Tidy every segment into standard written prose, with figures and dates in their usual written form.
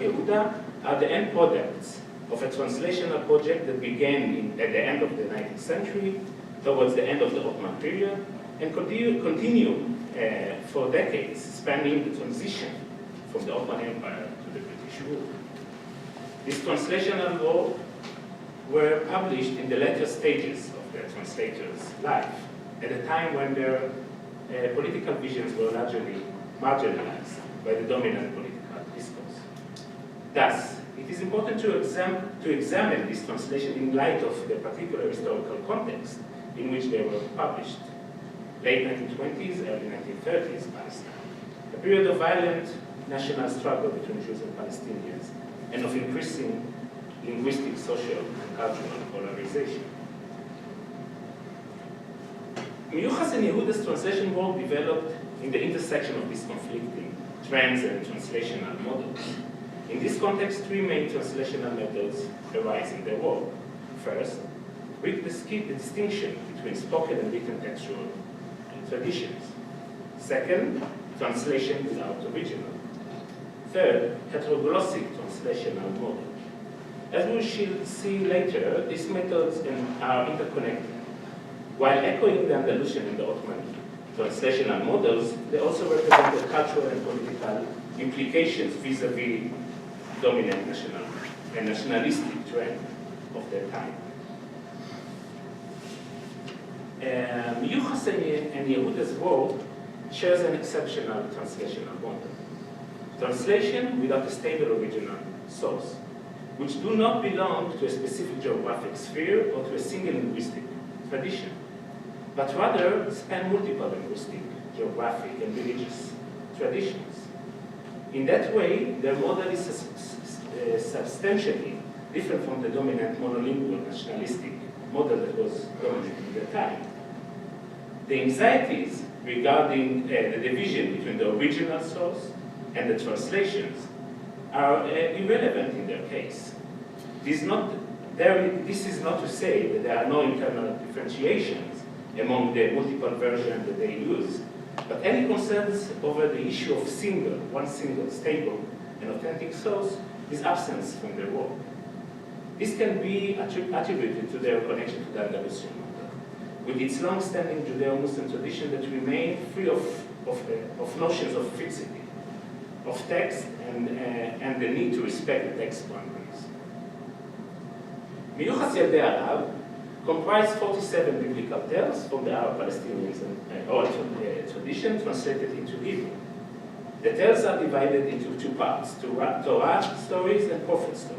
Yehuda are the end products of a translational project that began at the end of the 19th century, towards the end of the Ottoman period, and continue for decades, spanning the transition from the Ottoman Empire to the British rule. These translational works were published in the later stages of the translator's life, at a time when their political visions were largely marginalized by the dominant political discourse. Thus, it is important to examine this translation in light of the particular historical context in which they were published. Late 1920s, early 1930s Palestine, a period of violent national struggle between Jews and Palestinians, and of increasing linguistic, social, and cultural polarization. Miyuchas and Yehuda's translation work developed in the intersection of these conflicting trends and translational models. In this context, three main translational methods arise in their work. First, the distinction between spoken and written textual traditions. Second, translation without original. Third, heteroglossic translational model. As we shall see later, these methods are interconnected. While echoing the Andalusian and the Ottoman translational models, they also represent the cultural and political implications vis-a-vis dominant national and nationalistic trend of their time. Yuval and Yehuda's work shares an exceptional translational model. Translation without a stable original source, which do not belong to a specific geographic sphere or to a single linguistic tradition, but rather span multiple linguistic, geographic, and religious traditions. In that way, their model is substantially different from the dominant monolingual nationalistic model that was dominant at the time. The anxieties regarding the division between the original source and the translations are irrelevant in their case. This is not to say that there are no internal differentiations among the multiple versions that they use, but any concerns over the issue of one single stable and authentic source is absent from their work. This can be attributed to their connection to the Andalusian model, with its long-standing Judeo-Muslim tradition that remained free of notions of fixity, of text, and the need to respect the text boundaries. Miyuchas Yaldei comprised 47 biblical tales from the Arab-Palestinian oral tradition translated into Hebrew. The tales are divided into two parts, Torah stories and prophet stories.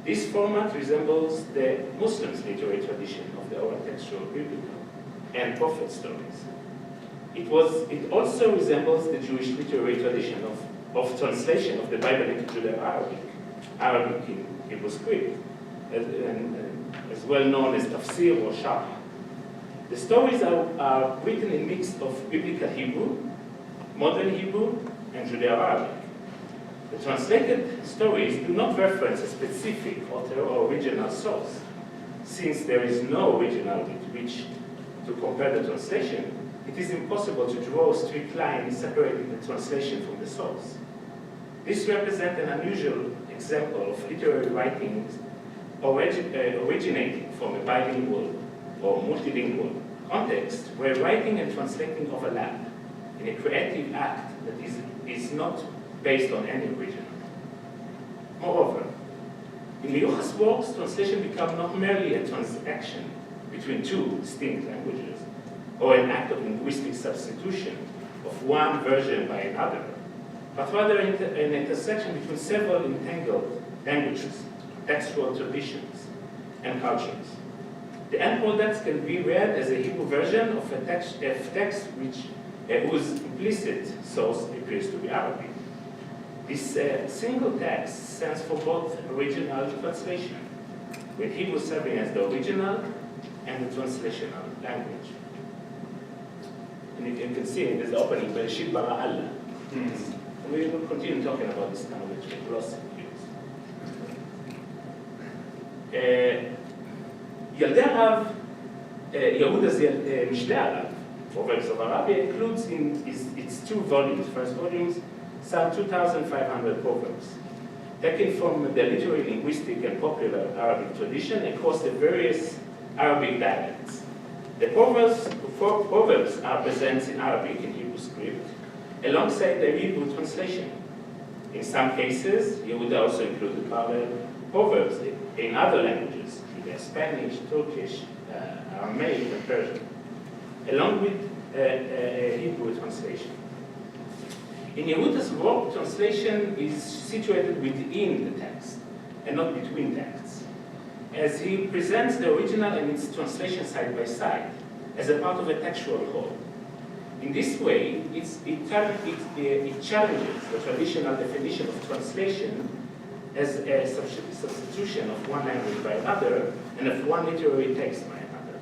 This format resembles the Muslims' literary tradition of the oral textual biblical and prophet stories. It also resembles the Jewish literary tradition of translation of the Bible into Judeo-Arabic, Arabic in Hebrew script, as well known as tafsir or sharh. The stories are written in mix of biblical Hebrew, modern Hebrew, and Judeo-Arabic. The translated stories do not reference a specific author or original source. Since there is no original with which to compare the translation, it is impossible to draw a strict line separating the translation from the source. This represents an unusual example of literary writings originating from a bilingual or multilingual context where writing and translating overlap in a creative act that is not based on any original. Moreover, in Miyuchas' works, translation becomes not merely a transaction between two distinct languages, or an act of linguistic substitution of one version by another, but rather an intersection between several entangled languages, textual traditions, and cultures. The end products can be read as a Hebrew version of a text whose implicit source appears to be Arabic. This single text stands for both original and translation, with Hebrew serving as the original and the translational language. And you can see in this opening, Bereshit bara Allah. And we will continue talking about this language with glossy views. Yaldei Arav, Yehuda's Mishdei Arav, Proverbs of Arabia, includes in its two volumes, first volumes, some 2,500 proverbs. taken from the literary, linguistic, and popular Arabic tradition across the various Arabic dialects. The proverbs are present in Arabic, in Hebrew script, alongside the Hebrew translation. In some cases, Yehuda also included proverbs in other languages, either Spanish, Turkish, Aramaic, and Persian, along with Hebrew translation. In Yehuda's work, translation is situated within the text and not between texts, as he presents the original and its translation side by side as a part of a textual whole. In this way, it challenges the traditional definition of translation as a substitution of one language by another and of one literary text by another.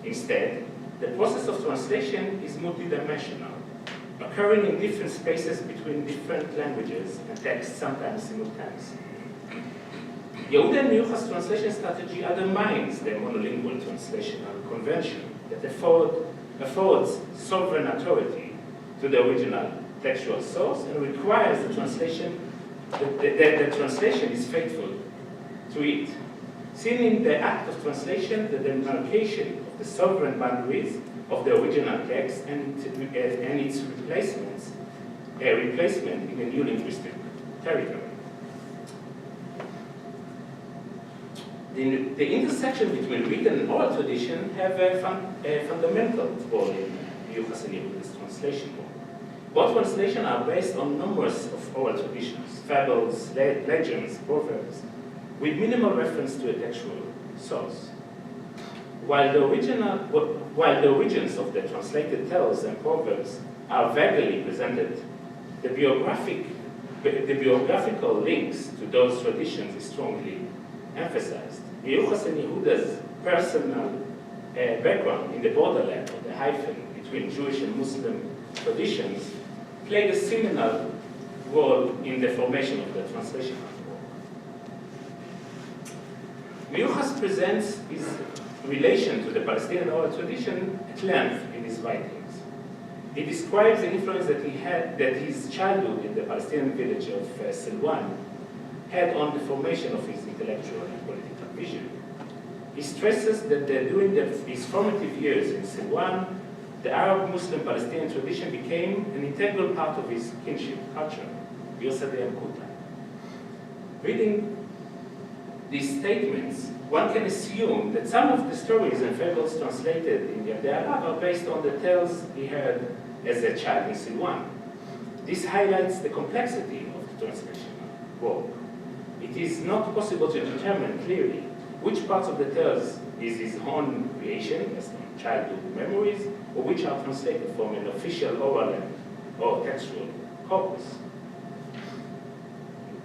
Instead, the process of translation is multidimensional, occurring in different spaces between different languages and texts, sometimes simultaneously. Yehuda and Yuval's translation strategy undermines the monolingual translational convention that affords sovereign authority to the original textual source and requires the translation that the translation is faithful to it. Seen in the act of translation, the demarcation of the sovereign boundaries of the original text and its replacement in a new linguistic territory. The intersection between written and oral tradition have a fundamental role in Yuval's and Yehuda's translation work. Both translations are based on numerous of oral traditions, fables, legends, proverbs, with minimal reference to a textual source. While the origins of the translated tales and proverbs are vaguely presented, the biographical links to those traditions is strongly emphasized. Yuval and Yehuda's personal background in the borderland of the hyphen between Jewish and Muslim traditions played a seminal role in the formation of the translation work. Yuval presents his relation to the Palestinian oral tradition at length in his writings. He describes the influence that his childhood in the Palestinian village of Silwan had on the formation of his intellectual and political vision. He stresses that during his formative years in Silwan, the Arab-Muslim Palestinian tradition became an integral part of his kinship culture. Reading these statements, one can assume that some of the stories and fables translated in Judeo-Arabic are based on the tales he heard as a child in Silwan. This highlights the complexity of the translation work. It is not possible to determine clearly which parts of the tales is his own creation, based on childhood memories, or which are translated from an official oral or textual corpus.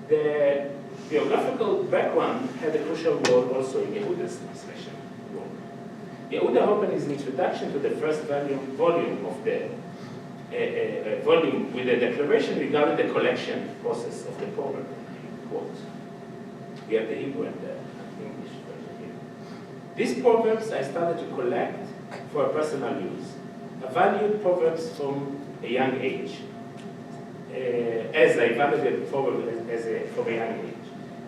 The biographical background had a crucial role also in Yehuda's translation work. Yehuda opened his introduction to the first volume of the volume with a declaration regarding the collection process of the proverb. Quote. We have the Hebrew and the English version here. These proverbs I started to collect for personal use. I valued proverbs from a young age, as I valued proverbs from a young age.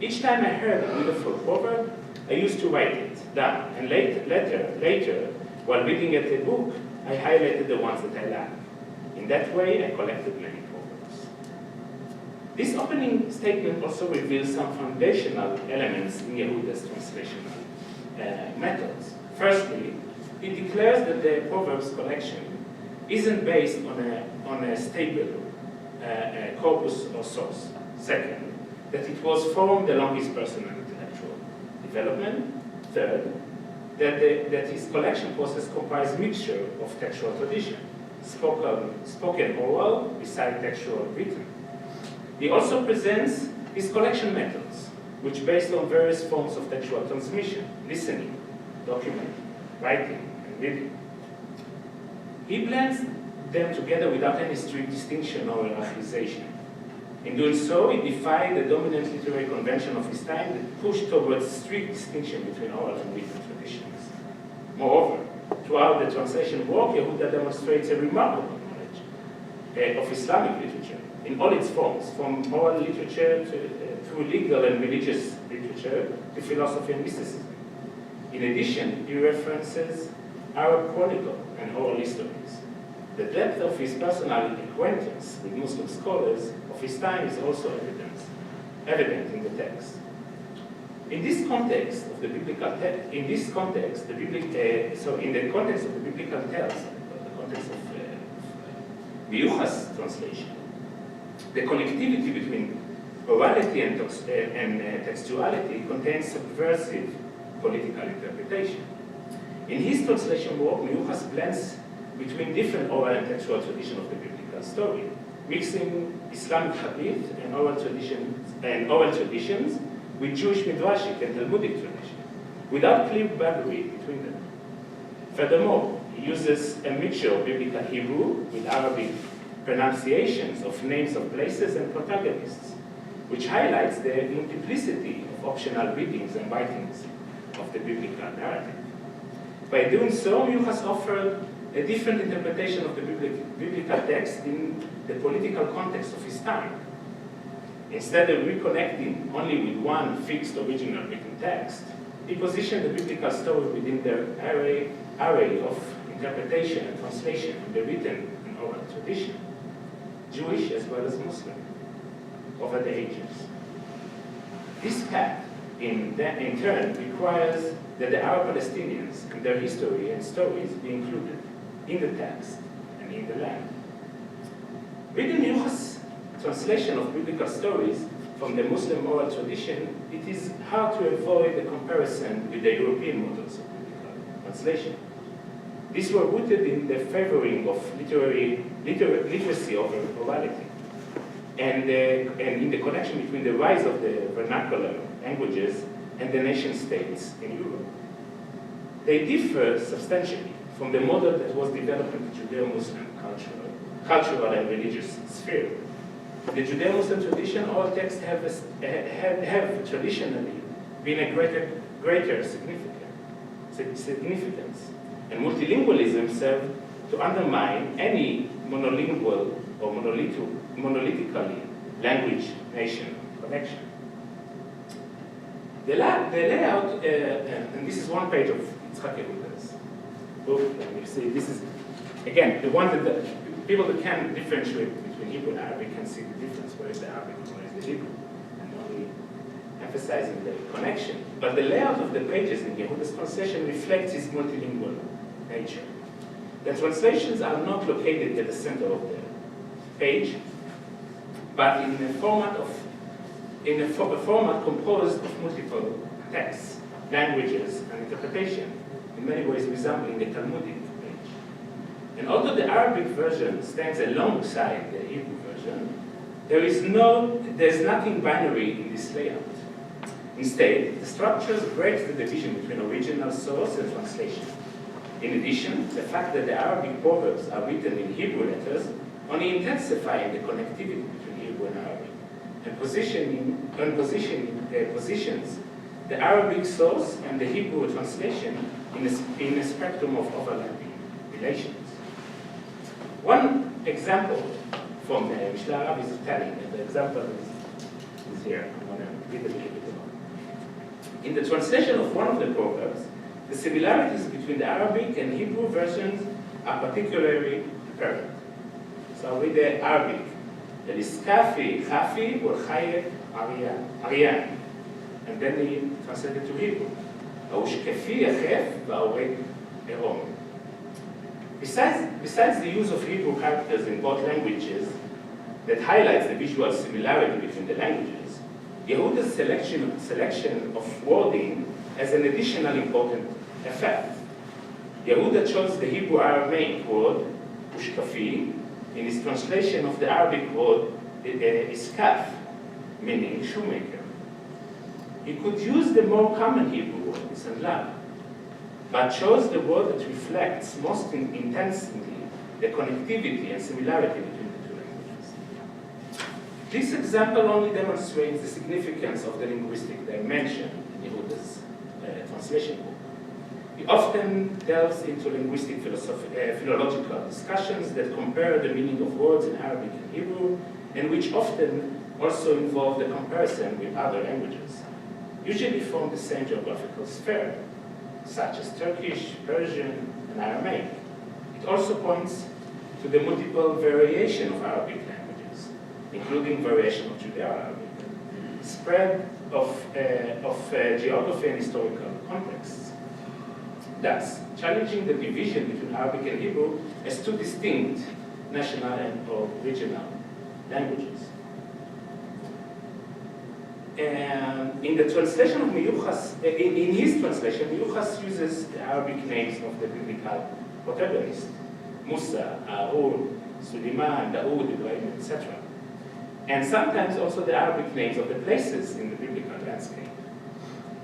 Each time I heard a beautiful proverb, I used to write it down, and later, while reading at a book, I highlighted the ones that I liked. In that way, I collected many proverbs. This opening statement also reveals some foundational elements in Yehuda's translational methods. Firstly, he declares that the Proverbs collection isn't based on a stable corpus or source. Second, that it was formed along his personal intellectual development. Third, that his collection process comprised mixture of textual tradition, spoken oral beside textual written. He also presents his collection methods, which based on various forms of textual transmission, listening, documenting, writing, and reading. He blends them together without any strict distinction or hierarchization. In doing so, he defied the dominant literary convention of his time that pushed towards strict distinction between oral and written traditions. Moreover, throughout the translation work, Yehuda demonstrates a remarkable knowledge of Islamic literature, in all its forms, from oral literature through legal and religious literature to philosophy and mysticism. In addition, he references Arab chronicle and oral histories. The depth of his personal acquaintance with Muslim scholars of his time is also evident in the text. In this context of the biblical text, in the context of the biblical text, the context of Yuval's translation, the connectivity between orality and textuality contains subversive political interpretation. In his translation work, Yuval blends between different oral and textual traditions of the biblical story, mixing Islamic hadith and oral traditions with Jewish midrashic and Talmudic tradition, without clear boundary between them. Furthermore, he uses a mixture of biblical Hebrew with Arabic pronunciations of names of places and protagonists, which highlights the multiplicity of optional readings and writings of the biblical narrative. By doing so, Yuval offered a different interpretation of the biblical text in the political context of his time. Instead of reconnecting only with one fixed original written text, he positioned the biblical story within the array of interpretation and translation in the written and oral tradition, Jewish as well as Muslim, over the ages. This path, in turn, requires that the Arab Palestinians and their history and stories be included in the text and in the land. Reading Yuval's translation of biblical stories from the Muslim oral tradition, it is hard to avoid a comparison with the European models of biblical translation. These were rooted in the favoring of literacy over orality, and in the connection between the rise of the vernacular languages and the nation states in Europe. They differ substantially from the model that was developed in the Judeo-Muslim cultural and religious sphere. In the Judeo-Muslim tradition, all texts have traditionally been a greater significance, and multilingualism served to undermine any monolingual or monolithically language-nation connection. The layout, and this is one page of Yitzhak Yehuda's book, and you see this is, again, the one that the people that can differentiate between Hebrew and Arabic can see the difference, where is the Arabic and where is the Hebrew, and only emphasizing the connection. But the layout of the pages in Yehuda's translation reflects his multilingual nature. The translations are not located at the center of the page, but in a format composed of multiple texts, languages, and interpretation, in many ways resembling the Talmudic page. And although the Arabic version stands alongside the Hebrew version, there's nothing binary in this layout. Instead, the structures break the division between original source and translation. In addition, the fact that the Arabic proverbs are written in Hebrew letters only intensifying the connectivity between Hebrew and Arabic, and positions the Arabic source and the Hebrew translation in a spectrum of overlapping relations. One example from the Mishnah Arab is telling, and the example is here. I'm going to read a little bit about it. In the translation of one of the proverbs, the similarities between the Arabic and Hebrew versions are particularly apparent. So I'll read the Arabic. El-iskafi, chafi, wal-chayek, aryan. And then he translated to Hebrew. Ha'ushkafi, achef, va'orek, erom. Besides the use of Hebrew characters in both languages that highlights the visual similarity between the languages, Yehuda's selection of wording has an additional important effect. Yehuda chose the Hebrew Aramaic word, ushkafi, in his translation of the Arabic word, iskaf, meaning shoemaker. He could use the more common Hebrew word, sandlab, but chose the word that reflects most intensely the connectivity and similarity between the two languages. This example only demonstrates the significance of the linguistic dimension in Yehuda's translation book. He often delves into linguistic philological discussions that compare the meaning of words in Arabic and Hebrew and which often also involve the comparison with other languages, usually from the same geographical sphere, such as Turkish, Persian, and Aramaic. It also points to the multiple variation of Arabic languages, including variation of Judeo-Arabic, spread of geography and historical contexts, thus challenging the division between Arabic and Hebrew as two distinct national and or regional languages. And in the translation of Miyuchas, in his translation, Miyuchas uses the Arabic names of the biblical protagonists, Musa, Harun, Suleiman, Daoud, Ibrahim, etc. And sometimes also the Arabic names of the places in the biblical landscape.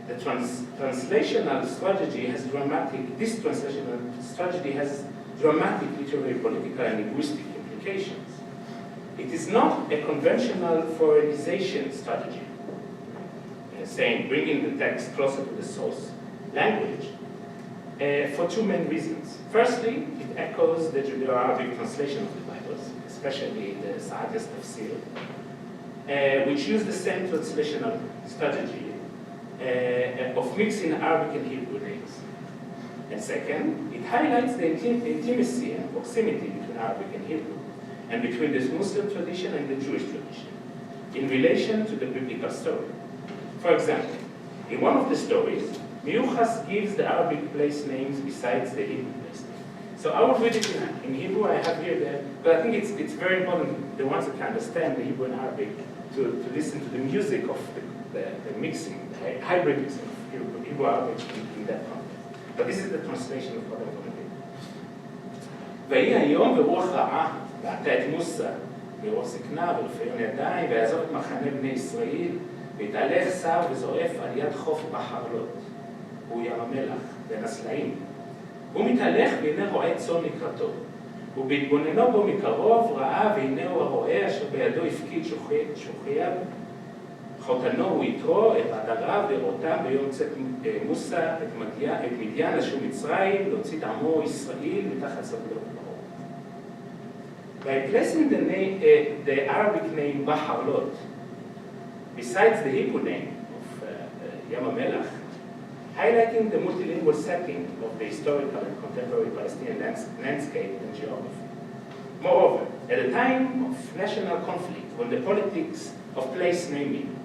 The translational strategy has this translational strategy has dramatic literary, political, and linguistic implications. It is not a conventional foreignization strategy, saying bringing the text closer to the source language, for two main reasons. Firstly, it echoes the Judeo-Arabic translation of the Bibles, especially the Sa'adiyas Tafsir, which use the same translational strategy of mixing Arabic and Hebrew names. And second, it highlights the intimacy and proximity between Arabic and Hebrew, and between the Muslim tradition and the Jewish tradition, in relation to the biblical story. For example, in one of the stories, Miyuchas gives the Arabic place names besides the Hebrew place name. So I will read it in Hebrew. I have here but I think it's very important, the ones that can understand the Hebrew and Arabic, to listen to the music of the mixing, the hybrid mixing of Hebrew Arabic in that context. But this is the translation of what I'm going to read. ויהי היום ברוח רעה, ועתה את מוסה, ברוח זקנה ולפיון ידיים, ויעזוב את מחנה בני ישראל, והתהלך שר וזועף על יד חוף בחרלות. הוא ים המלח, בין הסלעים. הוא מתהלך והנה רועה צאן לקראתו. ובהתבוננו בו מקרוב ראה והנה הוא הרועה אשר בידו הפקיד שוחייו. חותנו הוא יתרו, את עדריו וראותם ביום צאת מוסה את מדיין אשר מצרים, להוציא את עמו ישראל מתחת סבלו פרעה. By placing the Arabic name Baharlot, besides the Hebrew name of Yam HaMelach, highlighting the multilingual setting of the historical and contemporary Palestinian landscape and geography. Moreover, at a time of national conflict, when the politics of place naming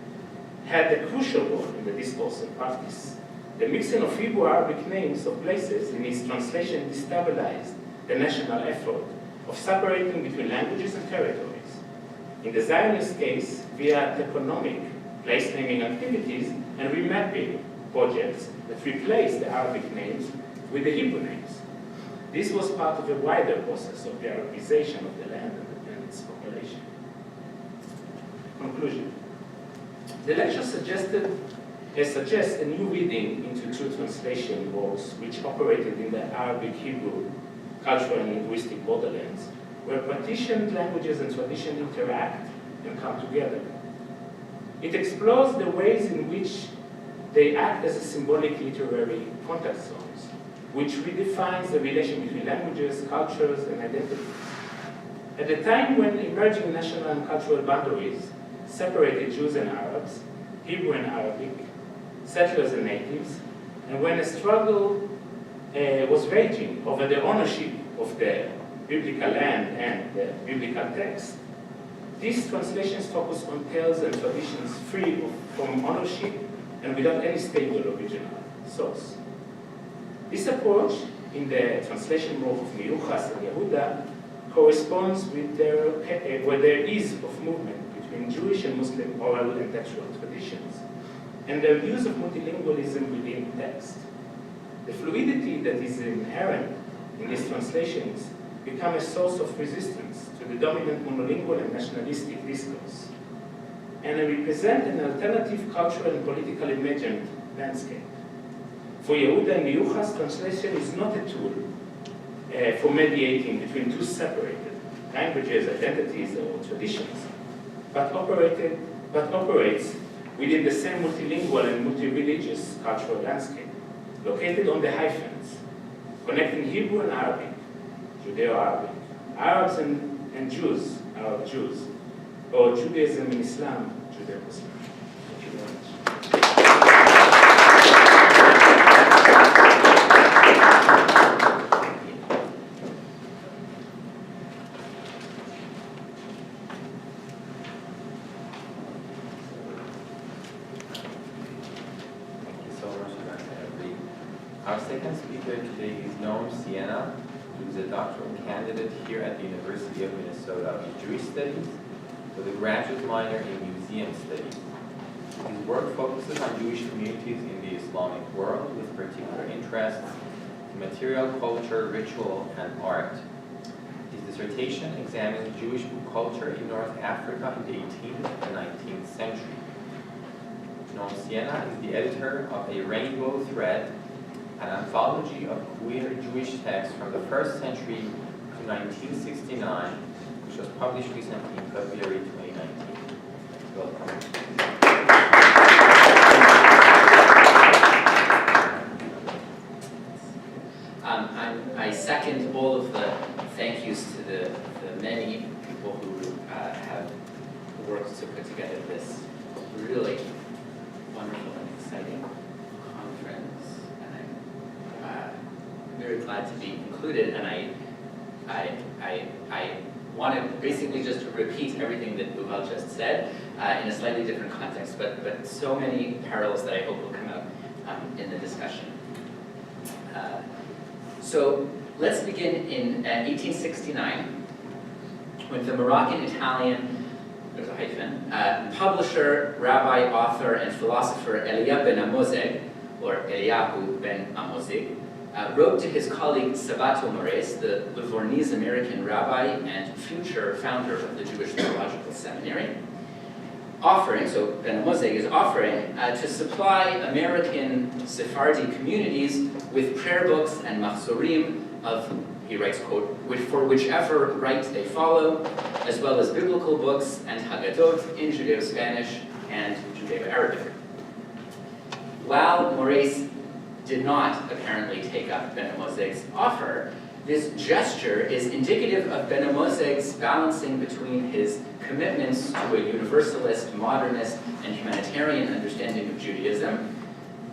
had a crucial role in the discourse and practice, the mixing of Hebrew-Arabic names of places in its translation destabilized the national effort of separating between languages and territories. In the Zionist case, via economic place-naming activities and remapping projects that replaced the Arabic names with the Hebrew names. This was part of a wider process of the Arabization of the land and its population. Conclusion. The lecture suggests a new reading into two translation works which operated in the Arabic-Hebrew cultural and linguistic borderlands, where partitioned languages and tradition interact and come together. It explores the ways in which they act as a symbolic literary contact zones, which redefines the relation between languages, cultures, and identities. At a time when emerging national and cultural boundaries separated Jews and Arabs, Hebrew and Arabic, settlers and natives, and when a struggle was raging over the ownership of the biblical land and the biblical text, these translations focus on tales and traditions free from ownership and without any stable original source. This approach, in the translation work of Miyuchas and Yehuda, corresponds with where there is of movement between Jewish and Muslim oral and textual traditions, and their use of multilingualism within text. The fluidity that is inherent in these translations become a source of resistance to the dominant monolingual and nationalistic discourse, and they represent an alternative cultural and political imagined landscape. For Yehuda and Miyuchas, translation is not a tool for mediating between two separated languages, identities, or traditions, but operates within the same multilingual and multi-religious cultural landscape, located on the hyphens, connecting Hebrew and Arabic, Judeo-Arabic, Arabs and Jews, Arab Jews, or Judaism and Islam, Judeo-Islam. Thank you very much. Our second speaker today is Noam Sienna, who is a doctoral candidate here at the University of Minnesota in Jewish Studies with a graduate minor in Museum Studies. His work focuses on Jewish communities in the Islamic world with particular interests in material culture, ritual, and art. His dissertation examines Jewish book culture in North Africa in the 18th and 19th century. Noam Sienna is the editor of A Rainbow Thread, an anthology of queer Jewish texts from the 1st century to 1969, which was published recently in February 2019. Welcome. I second all of the thank yous to the many people who have worked to put together this really wonderful and exciting conference. Very glad to be included, and I want to basically just repeat everything that Yuval just said in a slightly different context, but so many parallels that I hope will come out in the discussion. So let's begin in 1869, when the Moroccan-Italian, there's a hyphen, publisher, rabbi, author, and philosopher Elia Benamozegh, or Eliyahu Benamozegh, wrote to his colleague Sabato Moraes, the Livornese-American rabbi and future founder of the Jewish Theological Seminary, offering, so Benamozegh is offering, to supply American Sephardi communities with prayer books and mahzorim of, he writes, quote, for whichever rite they follow, as well as biblical books and Haggadot in Judeo-Spanish and Judeo-Arabic. While Moraes did not apparently take up Benamozegh's offer, this gesture is indicative of Benamozegh's balancing between his commitments to a universalist, modernist, and humanitarian understanding of Judaism,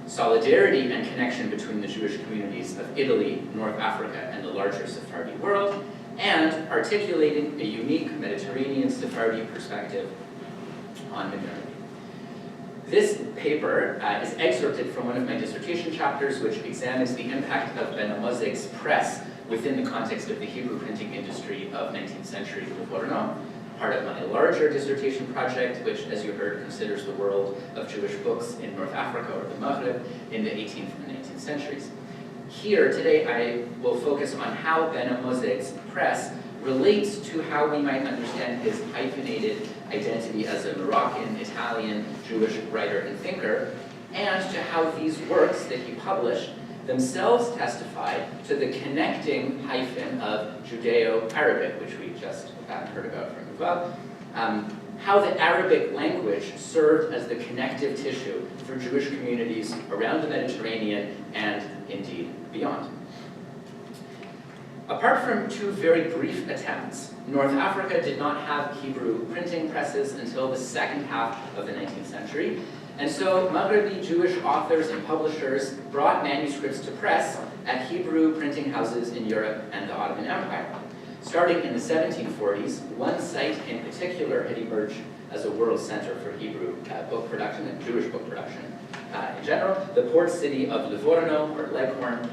solidarity and connection between the Jewish communities of Italy, North Africa, and the larger Sephardi world, and articulating a unique Mediterranean Sephardi perspective on modernity. This paper is excerpted from one of my dissertation chapters, which examines the impact of Benamozegh's press within the context of the Hebrew printing industry of 19th century Livorno, part of my larger dissertation project, which, as you heard, considers the world of Jewish books in North Africa or the Maghreb in the 18th and 19th centuries. Here, today, I will focus on how Benamozegh's press relates to how we might understand his hyphenated identity as a Moroccan, Italian, Jewish writer and thinker, and to how these works that he published themselves testify to the connecting hyphen of Judeo-Arabic, which we just heard about from Yuval, how the Arabic language served as the connective tissue for Jewish communities around the Mediterranean and indeed beyond. Apart from two very brief attempts, North Africa did not have Hebrew printing presses until the second half of the 19th century, and so Maghrebi Jewish authors and publishers brought manuscripts to press at Hebrew printing houses in Europe and the Ottoman Empire. Starting in the 1740s, one site in particular had emerged as a world center for Hebrew book production and Jewish book production in general, the port city of Livorno, or Leghorn,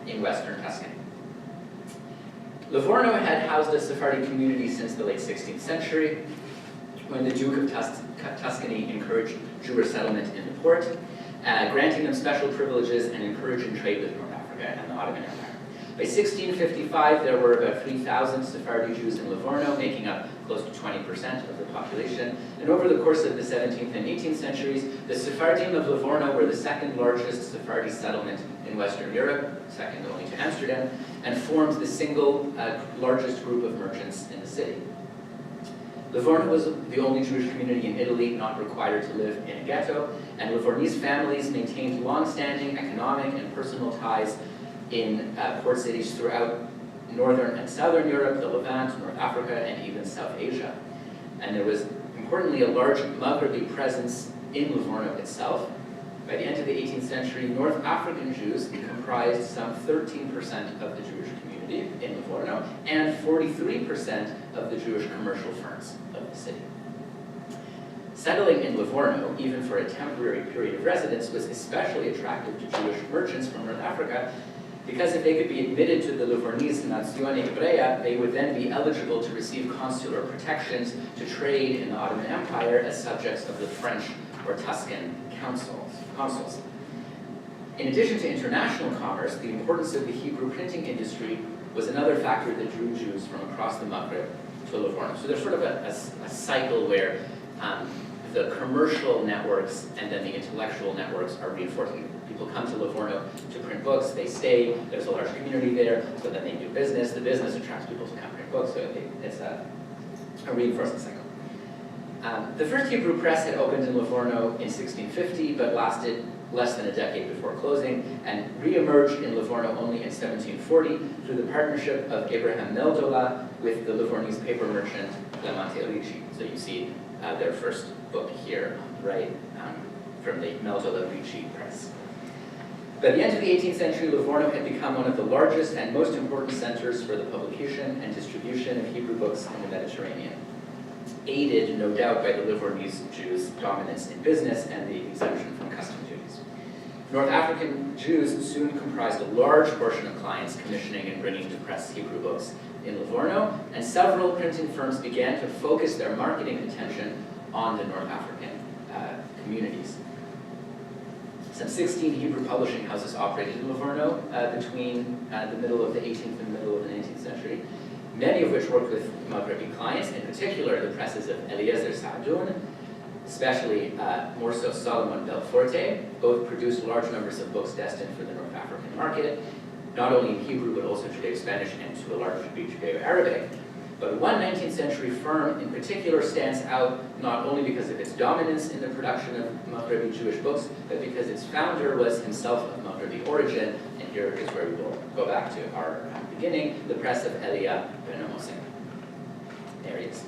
in western Tuscany. Livorno had housed a Sephardi community since the late 16th century, when the Duke of Tuscany encouraged Jewish settlement in the port, granting them special privileges and encouraging trade with North Africa and the Ottoman Empire. By 1655, there were about 3,000 Sephardi Jews in Livorno, making up close to 20% of the population. And over the course of the 17th and 18th centuries, the Sephardim of Livorno were the second largest Sephardi settlement in Western Europe, second only to Amsterdam, and formed the single largest group of merchants in the city. Livorno was the only Jewish community in Italy not required to live in a ghetto, and Livornese families maintained long-standing economic and personal ties in port cities throughout Northern and Southern Europe, the Levant, North Africa, and even South Asia. And there was Importantly, a large Maghrebi presence in Livorno itself. By the end of the 18th century, North African Jews comprised some 13% of the Jewish community in Livorno and 43% of the Jewish commercial firms of the city. Settling in Livorno, even for a temporary period of residence, was especially attractive to Jewish merchants from North Africa because if they could be admitted to the Livornese Nazione Ebrea, they would then be eligible to receive consular protections to trade in the Ottoman Empire as subjects of the French or Tuscan consuls. In addition to international commerce, the importance of the Hebrew printing industry was another factor that drew Jews from across the Maghreb to Livorno. So there's sort of a cycle where the commercial networks and then the intellectual networks are reinforcing. People come to Livorno to print books, they stay, there's a large community there, so then they do business, the business attracts people to come print books, so it's a reinforcing cycle. The first Hebrew press had opened in Livorno in 1650, but lasted less than a decade before closing, and re-emerged in Livorno only in 1740 through the partnership of Abraham Meldola with the Livornese paper merchant Clemente Ricci. So you see their first book here, right, from the Meldola Ricci press. By the end of the 18th century, Livorno had become one of the largest and most important centers for the publication and distribution of Hebrew books in the Mediterranean, aided, no doubt, by the Livornese Jews' dominance in business and the exemption from custom duties. North African Jews soon comprised a large portion of clients commissioning and bringing to press Hebrew books in Livorno, and several printing firms began to focus their marketing attention on the North African communities. Some 16 Hebrew publishing houses operated in Livorno between the middle of the 18th and the middle of the 19th century, many of which worked with Maghrebi clients, in particular the presses of Eliezer Saadoun, especially more so Solomon Belforte. Both produced large numbers of books destined for the North African market, not only in Hebrew but also Judeo-Spanish and to a large degree Judeo-Arabic. But one 19th century firm in particular stands out not only because of its dominance in the production of Maghrebi Jewish books, but because its founder was himself of Maghrebi origin, and here is where we will go back to our beginning, the press of Elia Benamozegh. There he is.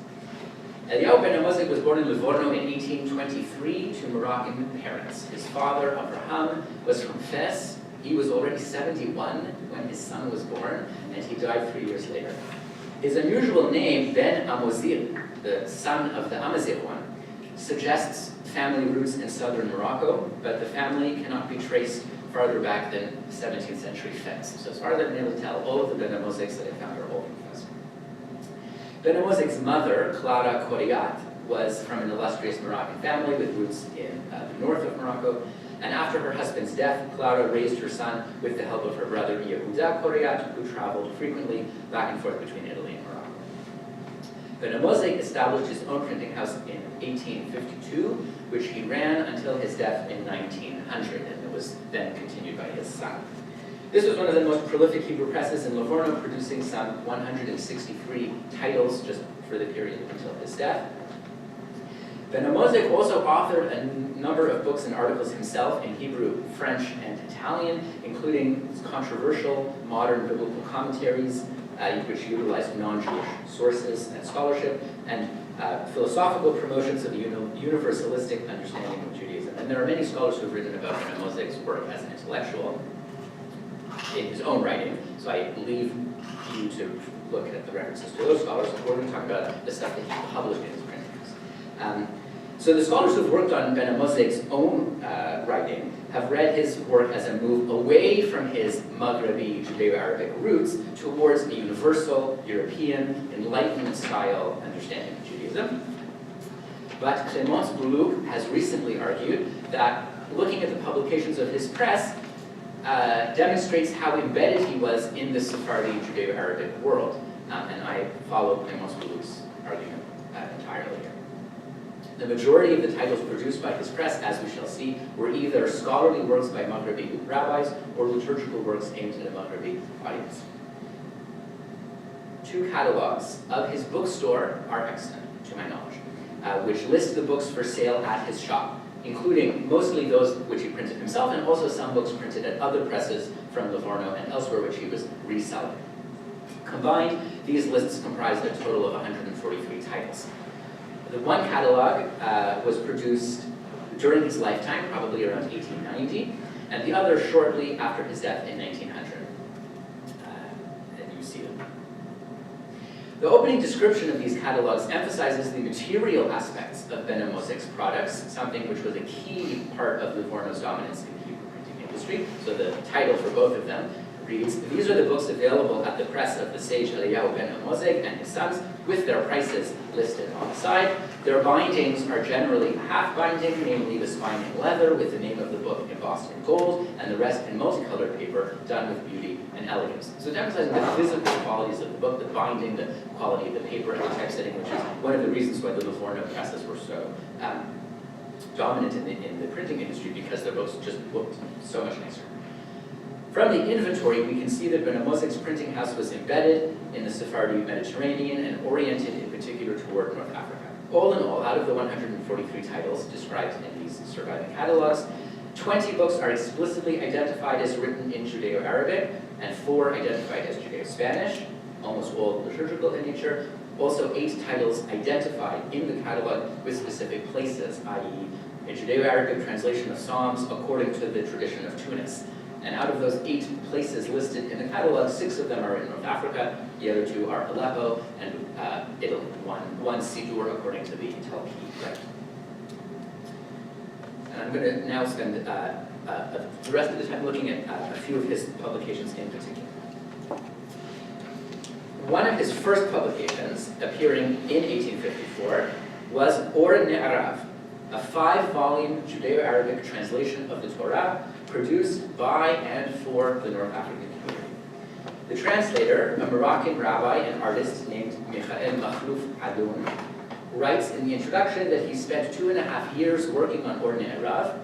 Elia Benamozegh was born in Livorno in 1823 to Moroccan parents. His father, Abraham, was from Fez. He was already 71 when his son was born, and he died 3 years later. His unusual name, Benamozegh, the son of the Amazigh one, suggests family roots in southern Morocco, but the family cannot be traced farther back than 17th century Fez. So as far as I've been able to tell, all of the Benamozeghs that I found are all from Fez. Benamozegh's mother, Clara Coriat, was from an illustrious Moroccan family with roots in the north of Morocco, and after her husband's death, Clara raised her son with the help of her brother Yehuda Coriat, who traveled frequently back and forth between Italy and Morocco. Benamozegh established his own printing house in 1852, which he ran until his death in 1900, and it was then continued by his son. This was one of the most prolific Hebrew presses in Livorno, producing some 163 titles just for the period until his death. Benamozegh also authored a number of books and articles himself in Hebrew, French, and Italian, including controversial modern biblical commentaries, which utilized non-Jewish sources and scholarship, and philosophical promotions of the universalistic understanding of Judaism. And there are many scholars who have written about Benamozegh's work as an intellectual in his own writing, so I leave you to look at the references to those scholars. We're going to talk about the stuff that he published in his printings. So the scholars who've worked on Benamozegh's own writing have read his work as a move away from his Maghrebi Judeo-Arabic roots towards a universal, European, Enlightenment-style understanding of Judaism. But Clémence Boulouk has recently argued that looking at the publications of his press demonstrates how embedded he was in the Sephardi Judeo-Arabic world. And I follow Clémence Boulouk's argument entirely here. The majority of the titles produced by his press, as we shall see, were either scholarly works by Maghrebi rabbis or liturgical works aimed at a Maghrebi audience. 2 catalogs of his bookstore are extant, to my knowledge, which list the books for sale at his shop, including mostly those which he printed himself and also some books printed at other presses from Livorno and elsewhere which he was reselling. Combined, these lists comprised a total of 143 titles. The one catalog was produced during his lifetime, probably around 1890, and the other shortly after his death in 1900. And you see them. The opening description of these catalogs emphasizes the material aspects of Benamozegh's products, something which was a key part of Livorno's dominance in the Hebrew printing industry. So the title for both of them reads, "These are the books available at the press of the sage Elia Benamozegh and his sons, with their prices listed on the side. Their bindings are generally half binding, namely the spine in leather with the name of the book embossed in gold, and the rest in multicolored paper done with beauty and elegance." So it's emphasizing the physical qualities of the book, the binding, the quality of the paper, and the typesetting, which is one of the reasons why the Livorno presses were so dominant in the printing industry, because their books just looked so much nicer. From the inventory, we can see that Benamozegh's printing house was embedded in the Sephardi Mediterranean and oriented in particular toward North Africa. All in all, out of the 143 titles described in these surviving catalogs, 20 books are explicitly identified as written in Judeo-Arabic, and 4 identified as Judeo-Spanish, almost all liturgical in nature. Also, 8 titles identified in the catalog with specific places, i.e. a Judeo-Arabic translation of Psalms according to the tradition of Tunis. And out of those 8 places listed in the catalog, 6 of them are in North Africa, the other 2 are Aleppo and Italy, one Sidur according to the Telki rite. And I'm going to now spend the rest of the time looking at a few of his publications in particular. One of his first publications, appearing in 1854, was Or Ne'arav, a 5-volume Judeo-Arabic translation of the Torah produced by and for the North African community. The translator, a Moroccan rabbi and artist named Michael Makhlouf Adoun, writes in the introduction that he spent 2.5 years working on Or Ne'arav,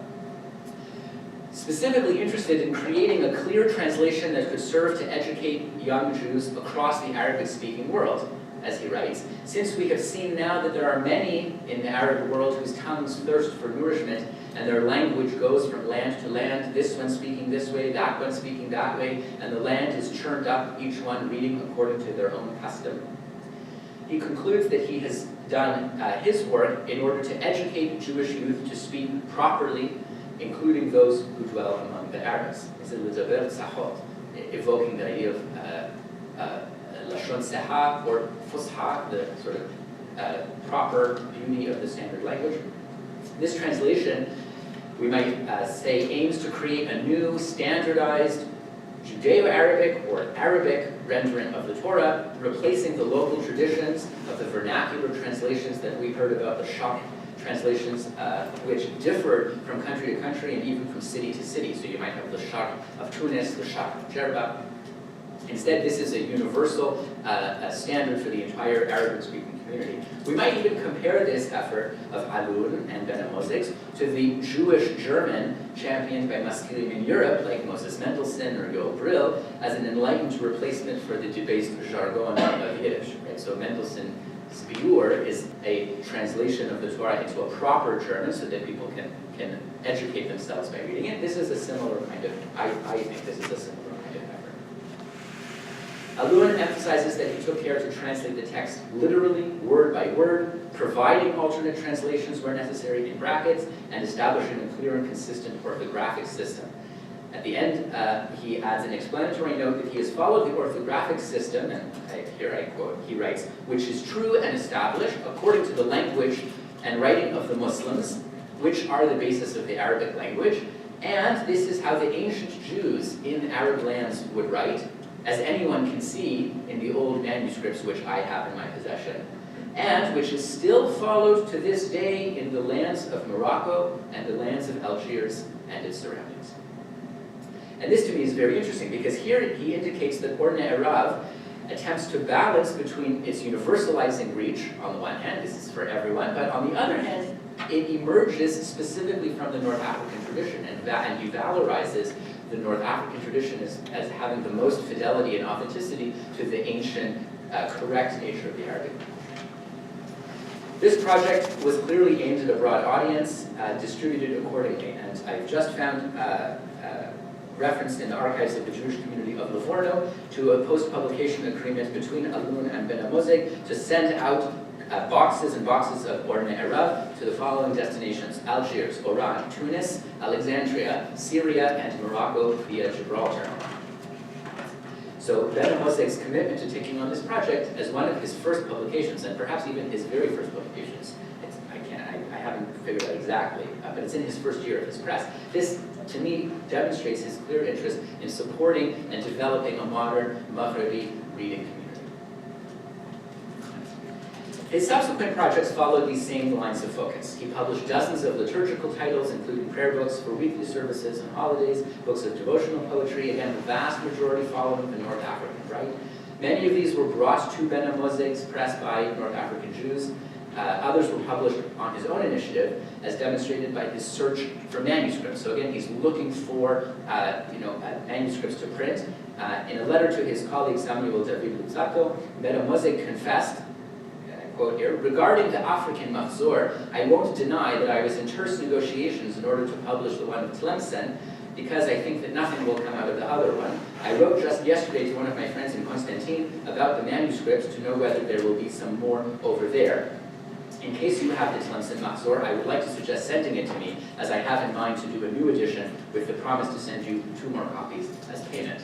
specifically interested in creating a clear translation that could serve to educate young Jews across the Arabic-speaking world. As he writes, "Since we have seen now that there are many in the Arab world whose tongues thirst for nourishment, and their language goes from land to land, this one speaking this way, that one speaking that way, and the land is churned up, each one reading according to their own custom." He concludes that he has done his work in order to educate Jewish youth to speak properly, including those who dwell among the Arabs. It's a ledaber tzahot, evoking the idea of Lashon Seha, or Fusha, the sort of proper beauty of the standard language. This translation, we might say, aims to create a new standardized Judeo-Arabic or Arabic rendering of the Torah, replacing the local traditions of the vernacular translations that we heard about, the Shach translations, which differed from country to country and even from city to city. So you might have the Shach of Tunis, the Shach of Jerba. Instead, this is a universal standard for the entire Arabic-speaking community. We might even compare this effort of Alun and Benamozegh's to the Jewish-German championed by Maskilim in Europe, like Moses Mendelssohn or Yoel Brill, as an enlightened replacement for the debased jargon of Yiddish. Right? So Mendelssohn's Biur is a translation of the Torah into a proper German so that people can educate themselves by reading it. This is a similar kind of, I think this is a similar kind of effort. Alun emphasizes that he took care to translate the text literally, word by word, providing alternate translations where necessary in brackets, and establishing a clear and consistent orthographic system. At the end, he adds an explanatory note that he has followed the orthographic system, and here I quote, he writes, "which is true and established according to the language and writing of the Muslims, which are the basis of the Arabic language, and this is how the ancient Jews in Arab lands would write, as anyone can see in the old manuscripts which I have in my possession, and which is still followed to this day in the lands of Morocco and the lands of Algiers and its surroundings." And this to me is very interesting, because here he indicates that Or Ne'arav attempts to balance between its universalizing reach, on the one hand, this is for everyone, but on the other hand, it emerges specifically from the North African tradition, and he valorizes the North African tradition as having the most fidelity and authenticity to the ancient, correct nature of the Arabic. This project was clearly aimed at a broad audience, distributed accordingly, and I've just found referenced in the archives of the Jewish community of Livorno to a post-publication agreement between Alun and Benamozegh to send out boxes and boxes of ordinary Arab to the following destinations: Algiers, Oran, Tunis, Alexandria, Syria, and Morocco via Gibraltar. So Benamozegh's commitment to taking on this project as one of his first publications, and perhaps even his very first publications, I haven't figured out exactly, but it's in his first year of his press. This, to me, demonstrates his clear interest in supporting and developing a modern Maghrebi reading community. His subsequent projects followed these same lines of focus. He published dozens of liturgical titles, including prayer books for weekly services and holidays, books of devotional poetry, again, the vast majority following the North African Rite. Many of these were brought to Benamozegh's press by North African Jews. Others were published on his own initiative, as demonstrated by his search for manuscripts. So again, he's looking for manuscripts to print. In a letter to his colleague Samuel David Luzzatto, Benamozegh confessed, and I quote here, "Regarding the African Mahzor, I won't deny that I was in terse negotiations in order to publish the one of Tlemcen, because I think that nothing will come out of the other one. I wrote just yesterday to one of my friends in Constantine about the manuscripts to know whether there will be some more over there. In case you have the Tlemcen Mahzor, I would like to suggest sending it to me, as I have in mind to do a new edition with the promise to send you 2 more copies as payment."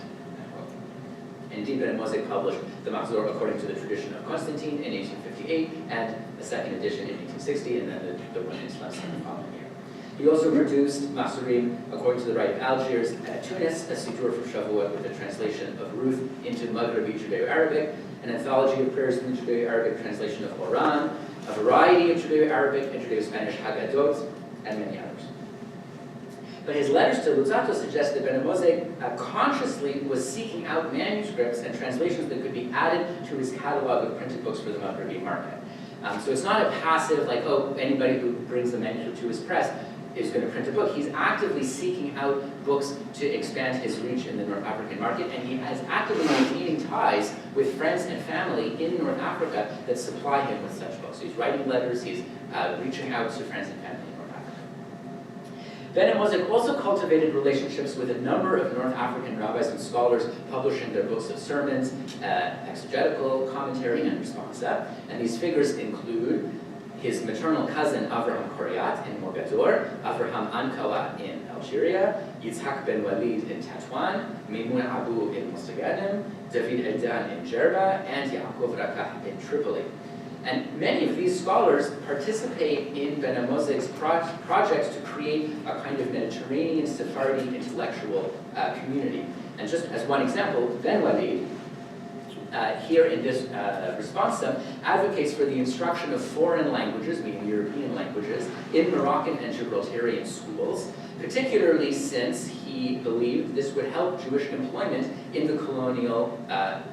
Indeed, Benamozegh published the Mahzor according to the tradition of Constantine in 1858, and a second edition in 1860, and then the one in Tlemcen the following year. He also produced Mahzurim according to the Rite of Algiers at Tunis, a Siddur for Shavuot with a translation of Ruth into Maghrebi Judeo-Arabic, an anthology of prayers in the Judeo-Arabic translation of Oran, a variety of Judeo-Arabic and Judeo-Spanish Haggadot, and many others. But his letters to Luzzatto suggest that Benamozegh consciously was seeking out manuscripts and translations that could be added to his catalog of printed books for the Maghrebi market. So it's not a passive, like, oh, anybody who brings the manuscript to his press is going to print a book. He's actively seeking out books to expand his reach in the North African market, and he is actively maintaining ties with friends and family in North Africa that supply him with such books. So he's writing letters, he's reaching out to friends and family in North Africa. Benamozegh also cultivated relationships with a number of North African rabbis and scholars, publishing their books of sermons, exegetical commentary, and responsa. And these figures include his maternal cousin Avraham Koryat in Mogador, Avraham Ankawa in Algeria, Yitzhak ben Walid in Tatouan, Meimun Abu in Mosagadim, David Eldan in Jerba, and Yaakov Rakah in Tripoli. And many of these scholars participate in Benamozegh's projects to create a kind of Mediterranean Sephardi intellectual community. And just as one example, Ben Walid, here in this responsa, advocates for the instruction of foreign languages, meaning European languages, in Moroccan and Gibraltarian schools, particularly since he believed this would help Jewish employment in the colonial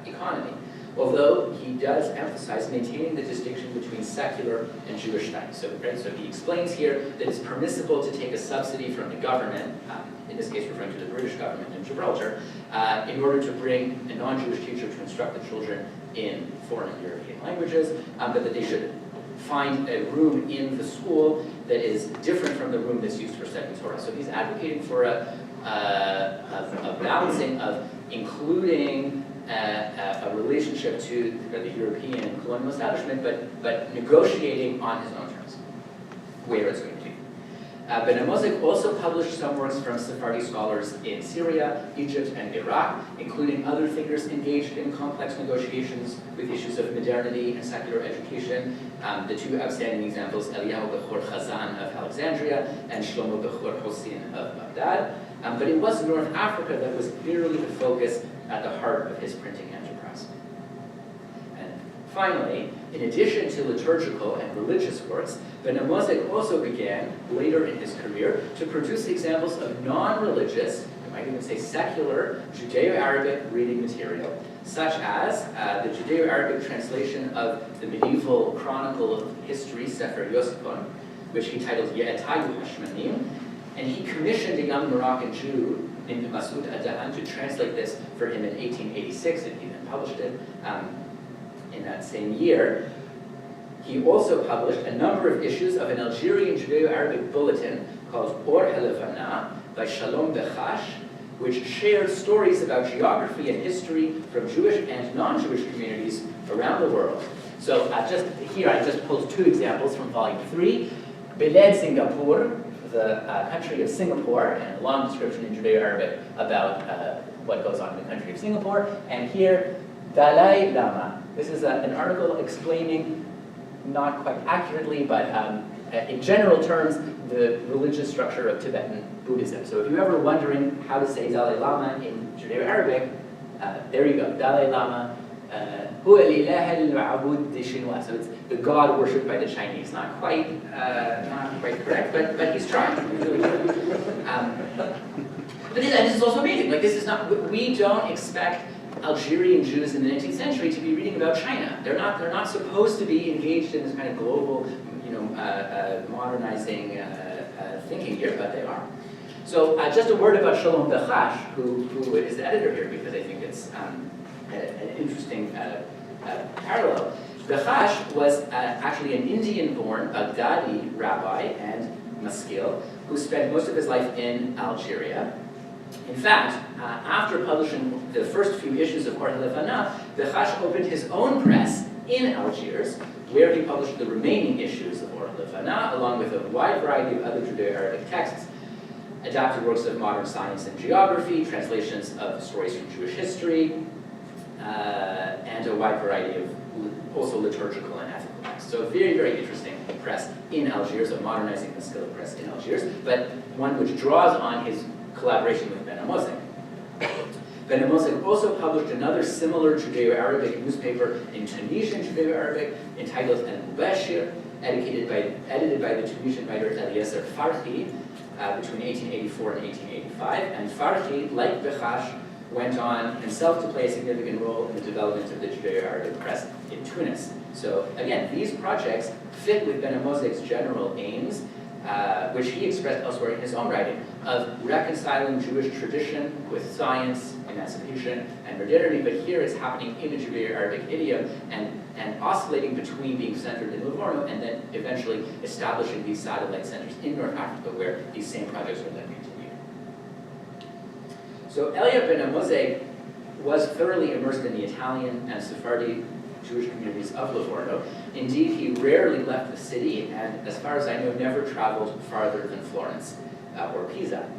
economy. Although he does emphasize maintaining the distinction between secular and Jewish studies. So he explains here that it's permissible to take a subsidy from the government, in this case referring to the British government in Gibraltar, in order to bring a non-Jewish teacher to instruct the children in foreign European languages, but that they should find a room in the school that is different from the room that's used for studying Torah. So he's advocating for a balancing of including a relationship to the European colonial establishment, but negotiating on his own terms, where it's going to be. Benamozegh also published some works from Sephardi scholars in Syria, Egypt, and Iraq, including other figures engaged in complex negotiations with issues of modernity and secular education. The 2 outstanding examples, Elia Bechor Chazan of Alexandria and Shlomo Bechor Hossein of Baghdad. But it was North Africa that was clearly the focus at the heart of his printing enterprise. And finally, in addition to liturgical and religious works, Benamozegh also began, later in his career, to produce examples of non-religious, I might even say secular, Judeo-Arabic reading material, such as the Judeo-Arabic translation of the medieval chronicle of history, Sefer Yosipon, which he titled Ye'etayu Hashmanim, and he commissioned a young Moroccan Jew named Masoud Adahan to translate this for him in 1886, and he then published it in that same year. He also published a number of issues of an Algerian Judeo-Arabic bulletin called Or Halevana by Shalom Bechash, which shared stories about geography and history from Jewish and non-Jewish communities around the world. So just here, I just pulled two examples from volume 3. Beled Singapore, the country of Singapore, and a long description in Judeo-Arabic about what goes on in the country of Singapore. And here, Dalai Lama. This is an article explaining, not quite accurately, but in general terms, the religious structure of Tibetan Buddhism. So if you're ever wondering how to say Dalai Lama in Judeo-Arabic, there you go, Dalai Lama. So it's the god worshipped by the Chinese. Not quite correct, but he's trying. He's really trying. But this is also amazing. Like, this is not. We don't expect Algerian Jews in the 19th century to be reading about China. They're not supposed to be engaged in this kind of global, modernizing thinking here, but they are. So just a word about Shalom Bechash, who is the editor here, because I think it's an interesting parallel. Bechash was actually an Indian-born Baghdadi rabbi and maskil who spent most of his life in Algeria. In fact, after publishing the first few issues of Or Lefana, Bechash opened his own press in Algiers, where he published the remaining issues of Or Lefana, along with a wide variety of other Judeo-Arabic texts, adapted works of modern science and geography, translations of stories from Jewish history, and a wide variety of also liturgical and ethical texts. So a very, very interesting press in Algiers, a modernizing the skill of press in Algiers, but one which draws on his collaboration with Benamozegh. Benamozegh also published another similar Judeo-Arabic newspaper in Tunisian Judeo-Arabic entitled Al-Mubashir, edited by the Tunisian writer Elia Farhi between 1884 and 1885. And Farhi, like Bechash, went on himself to play a significant role in the development of the Judeo-Arabic press in Tunis. So again, these projects fit with Benamozegh's general aims, which he expressed elsewhere in his own writing, of reconciling Jewish tradition with science, emancipation, and modernity, but here it's happening in the Judeo-Arabic idiom and oscillating between being centered in Livorno and then eventually establishing these satellite centers in North Africa where these same projects are then continued. So Elia Benamozegh was thoroughly immersed in the Italian and Sephardi Jewish communities of Livorno. Indeed, he rarely left the city, and as far as I know, never traveled farther than Florence or Pisa.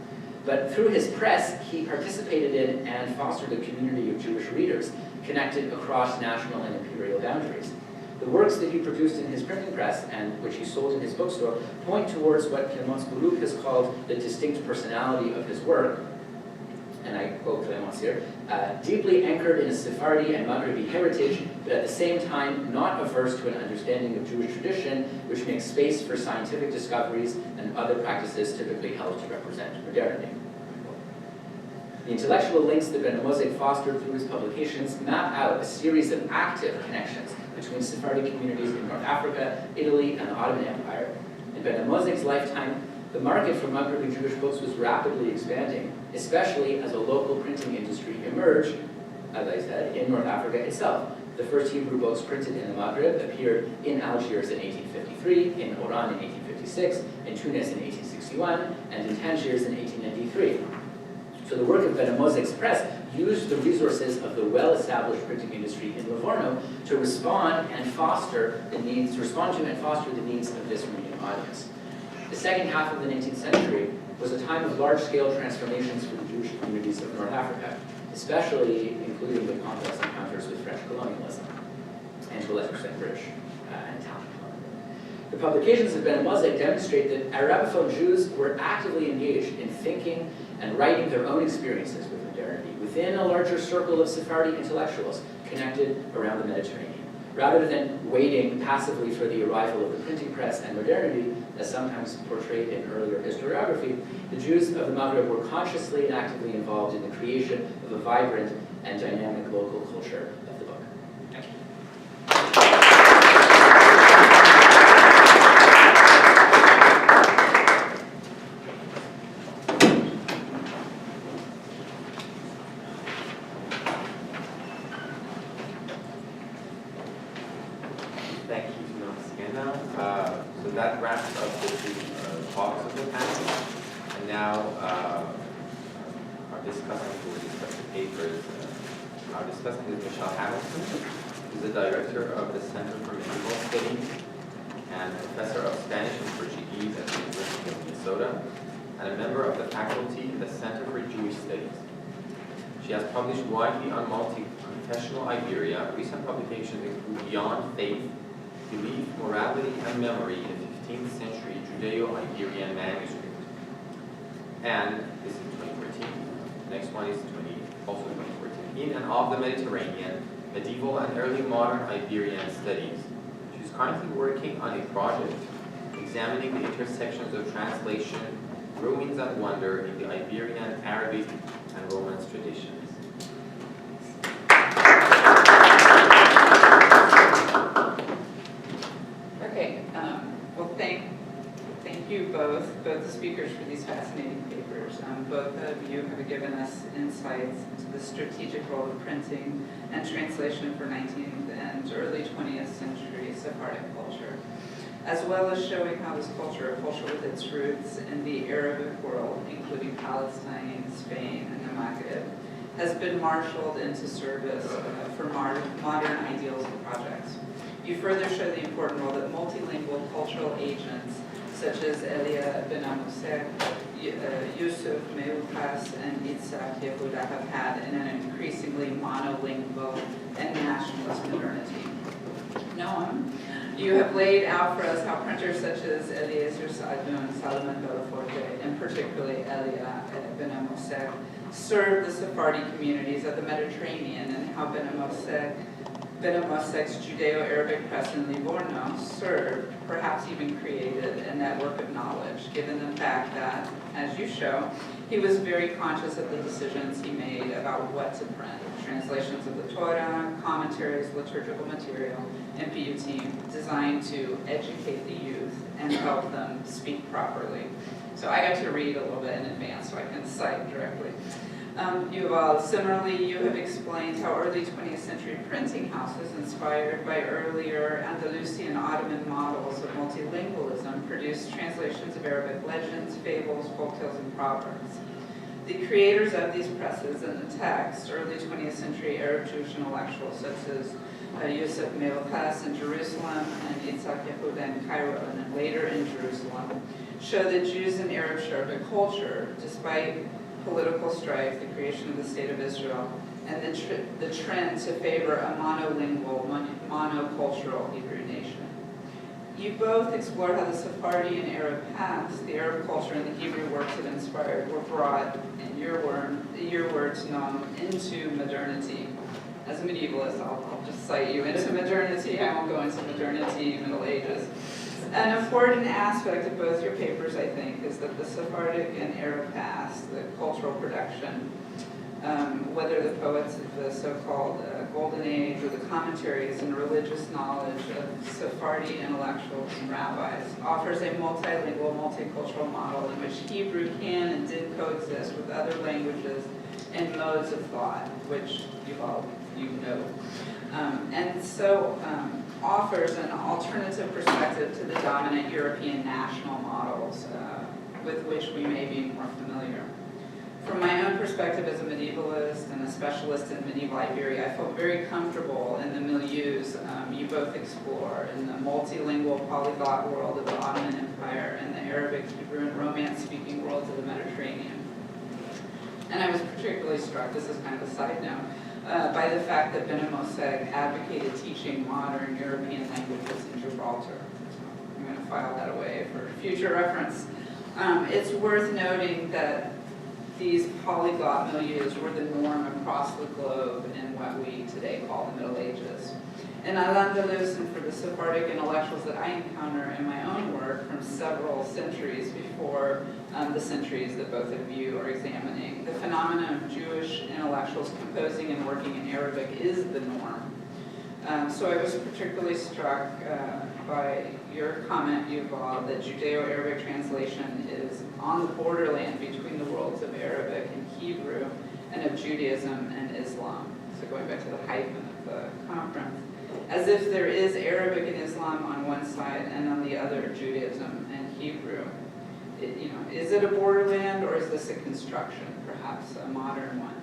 But through his press, he participated in and fostered a community of Jewish readers connected across national and imperial boundaries. The works that he produced in his printing press and which he sold in his bookstore point towards what Clémence Boulouk has called the distinct personality of his work, and I quote Clémence here, deeply anchored in a Sephardi and Maghrebi heritage, but at the same time not averse to an understanding of Jewish tradition, which makes space for scientific discoveries and other practices typically held to represent modernity. The intellectual links that Benamozegh fostered through his publications map out a series of active connections between Sephardi communities in North Africa, Italy, and the Ottoman Empire. In Benamozegh's lifetime, the market for Maghrebi Jewish books was rapidly expanding, especially as a local printing industry emerged, as I said, in North Africa itself. The first Hebrew books printed in the Maghreb appeared in Algiers in 1853, in Oran in 1856, in Tunis in 1861, and in Tangiers in 1893. So the work of Benamozegh's press used the resources of the well-established printing industry in Livorno to respond to and foster the needs of this reading audience. The second half of the 19th century was a time of large-scale transformations for the Jewish communities of North Africa, especially including the complex encounters with French colonialism, and to a lesser extent British and Italian colonialism. The publications of Benamozegh demonstrate that Arabophone Jews were actively engaged in thinking and writing their own experiences with modernity within a larger circle of Sephardi intellectuals connected around the Mediterranean. Rather than waiting passively for the arrival of the printing press and modernity, as sometimes portrayed in earlier historiography, the Jews of the Maghreb were consciously and actively involved in the creation of a vibrant and dynamic local culture of the book. Thank you. Thank you, Sienna. So that wraps up the two talks of the panel. And now our discussant will discuss the papers. Our discussant is Michelle Hamilton. He's the director of the Center for Medieval Studies and professor of Spanish and Portuguese at the University of Minnesota, and a member of the faculty in the Center for Jewish Studies. She has published widely on multi-confessional Iberia. Recent publications include Beyond Faith, Belief, Morality, and Memory in a 15th century Judeo-Iberian manuscript. And this is 2014. The next one is also 2014. In and of the Mediterranean, Medieval and Early Modern Iberian Studies. She's currently working on a project examining the intersections of translation, ruins, and wonder in the Iberian, Arabic, and Romance traditions. Okay, well, thank you both the speakers for these fascinating papers. Both of you have given us insights into the strategic role of printing and translation for 19th and early 20th century Sephardic culture, as well as showing how this culture, a culture with its roots in the Arabic world, including Palestine, Spain, and the Maghreb, has been marshaled into service for modern ideals and projects. You further show the important role that multilingual cultural agents such as Elia, Benamozegh, Yusuf, Meukas, and Yitzhak Yehuda have had in an increasingly monolingual and nationalist modernity. Noam, you have laid out for us how printers such as Eliezer Saadun, Salomon Bellaforte, and particularly Elia Benamozegh served the Sephardi communities of the Mediterranean, and how Benamazegh's Judeo-Arabic press in Livorno served, perhaps even created, a network of knowledge, given the fact that, as you show, he was very conscious of the decisions he made about what to print. Translations of the Torah, commentaries, liturgical material, and piyutim, designed to educate the youth and help them speak properly. So I got to read a little bit in advance so I can cite directly. Yuval, similarly, you have explained how early 20th century printing houses, inspired by earlier Andalusian Ottoman models of multilingualism, produced translations of Arabic legends, fables, folktales, and proverbs. The creators of these presses and the text, early 20th century Arab Jewish intellectuals such as Yusuf Meukas in Jerusalem and Yitzhak Yehuda in Cairo, and then later in Jerusalem, show that Jews and Arab shared a culture, despite political strife, the creation of the State of Israel, and the trend to favor a monolingual, monocultural Hebrew nation. You both explore how the Sephardi and Arab past, the Arab culture and the Hebrew works it inspired, were brought, in your words, Noam, into modernity. As a medievalist, I'll just cite you into modernity. I won't go into modernity, Middle Ages. An important aspect of both your papers, I think, is that the Sephardic and Arab past, the cultural production, whether the poets of the so-called Golden Age or the commentaries and religious knowledge of Sephardi intellectuals and rabbis, offers a multilingual, multicultural model in which Hebrew can and did coexist with other languages and modes of thought, which you know. And so offers an alternative perspective to the dominant European national models with which we may be more familiar. From my own perspective as a medievalist and a specialist in medieval Iberia, I felt very comfortable in the milieus you both explore, in the multilingual polyglot world of the Ottoman Empire and the Arabic, Hebrew, and Romance-speaking worlds of the Mediterranean. And I was particularly struck, this is kind of a side note, by the fact that Benamozegh advocated teaching modern European languages in Gibraltar. So I'm going to file that away for future reference. It's worth noting that these polyglot milieus were the norm across the globe in what we today call the Middle Ages. In Andalus, and for the Sephardic intellectuals that I encounter in my own work from several centuries before the centuries that both of you are examining, the phenomenon of Jewish intellectuals composing and working in Arabic is the norm. So I was particularly struck by your comment, Yuval, that Judeo-Arabic translation is on the borderland between the worlds of Arabic and Hebrew and of Judaism and Islam. So going back to the hyphen of the conference, as if there is Arabic and Islam on one side and on the other Judaism and Hebrew. Is it a borderland or is this a construction, perhaps a modern one?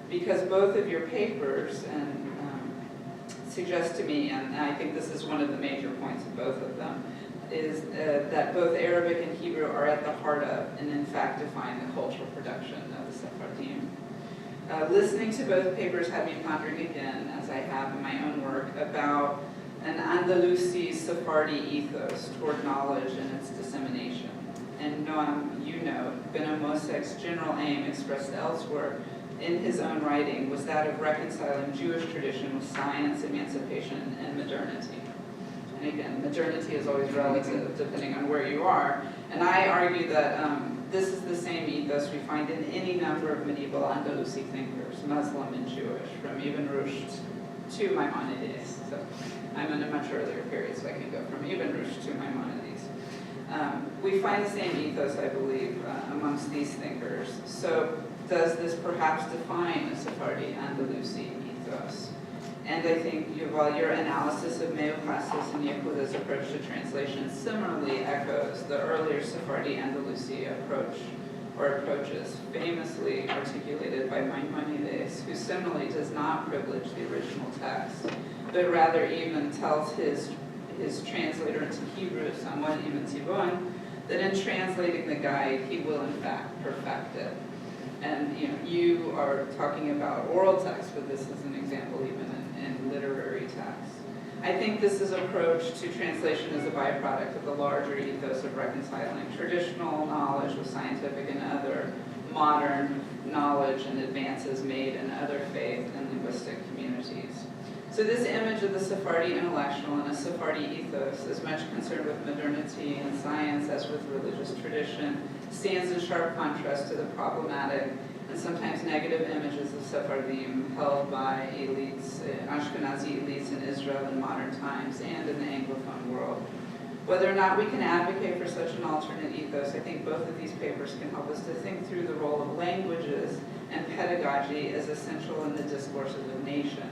Because both of your papers and suggests to me, and I think this is one of the major points of both of them, is that both Arabic and Hebrew are at the heart of, and in fact define the cultural production of the Sephardim. Listening to both papers had me pondering again, as I have in my own work, about an Andalusi Sephardi ethos toward knowledge and its dissemination. And Noam, you know, Benamozegh's general aim expressed elsewhere in his own writing was that of reconciling Jewish tradition with science, emancipation, and modernity. And again, modernity is always relative depending on where you are. And I argue that this is the same ethos we find in any number of medieval Andalusi thinkers, Muslim and Jewish, from Ibn Rushd to Maimonides. So I'm in a much earlier period, so I can go from Ibn Rushd to Maimonides. We find the same ethos, I believe, amongst these thinkers. So does this perhaps define a Sephardi Andalusi ethos? And I think, Yuval, your analysis of Meoplasis and Yehuda's approach to translation similarly echoes the earlier Sephardi Andalusi approach, or approaches, famously articulated by Maimonides, who similarly does not privilege the original text, but rather even tells his translator into Hebrew, someone Ibn Tibon, that in translating the guide, he will in fact perfect it. And you are talking about oral text, but this is an example even in literary text. I think this is approach to translation as a byproduct of the larger ethos of reconciling traditional knowledge with scientific and other modern knowledge and advances made in other faith and linguistic communities. So this image of the Sephardi intellectual and a Sephardi ethos, as much concerned with modernity and science as with religious tradition, stands in sharp contrast to the problematic and sometimes negative images of Sephardim held by elites, Ashkenazi elites in Israel in modern times and in the Anglophone world. Whether or not we can advocate for such an alternate ethos, I think both of these papers can help us to think through the role of languages and pedagogy as essential in the discourse of the nation.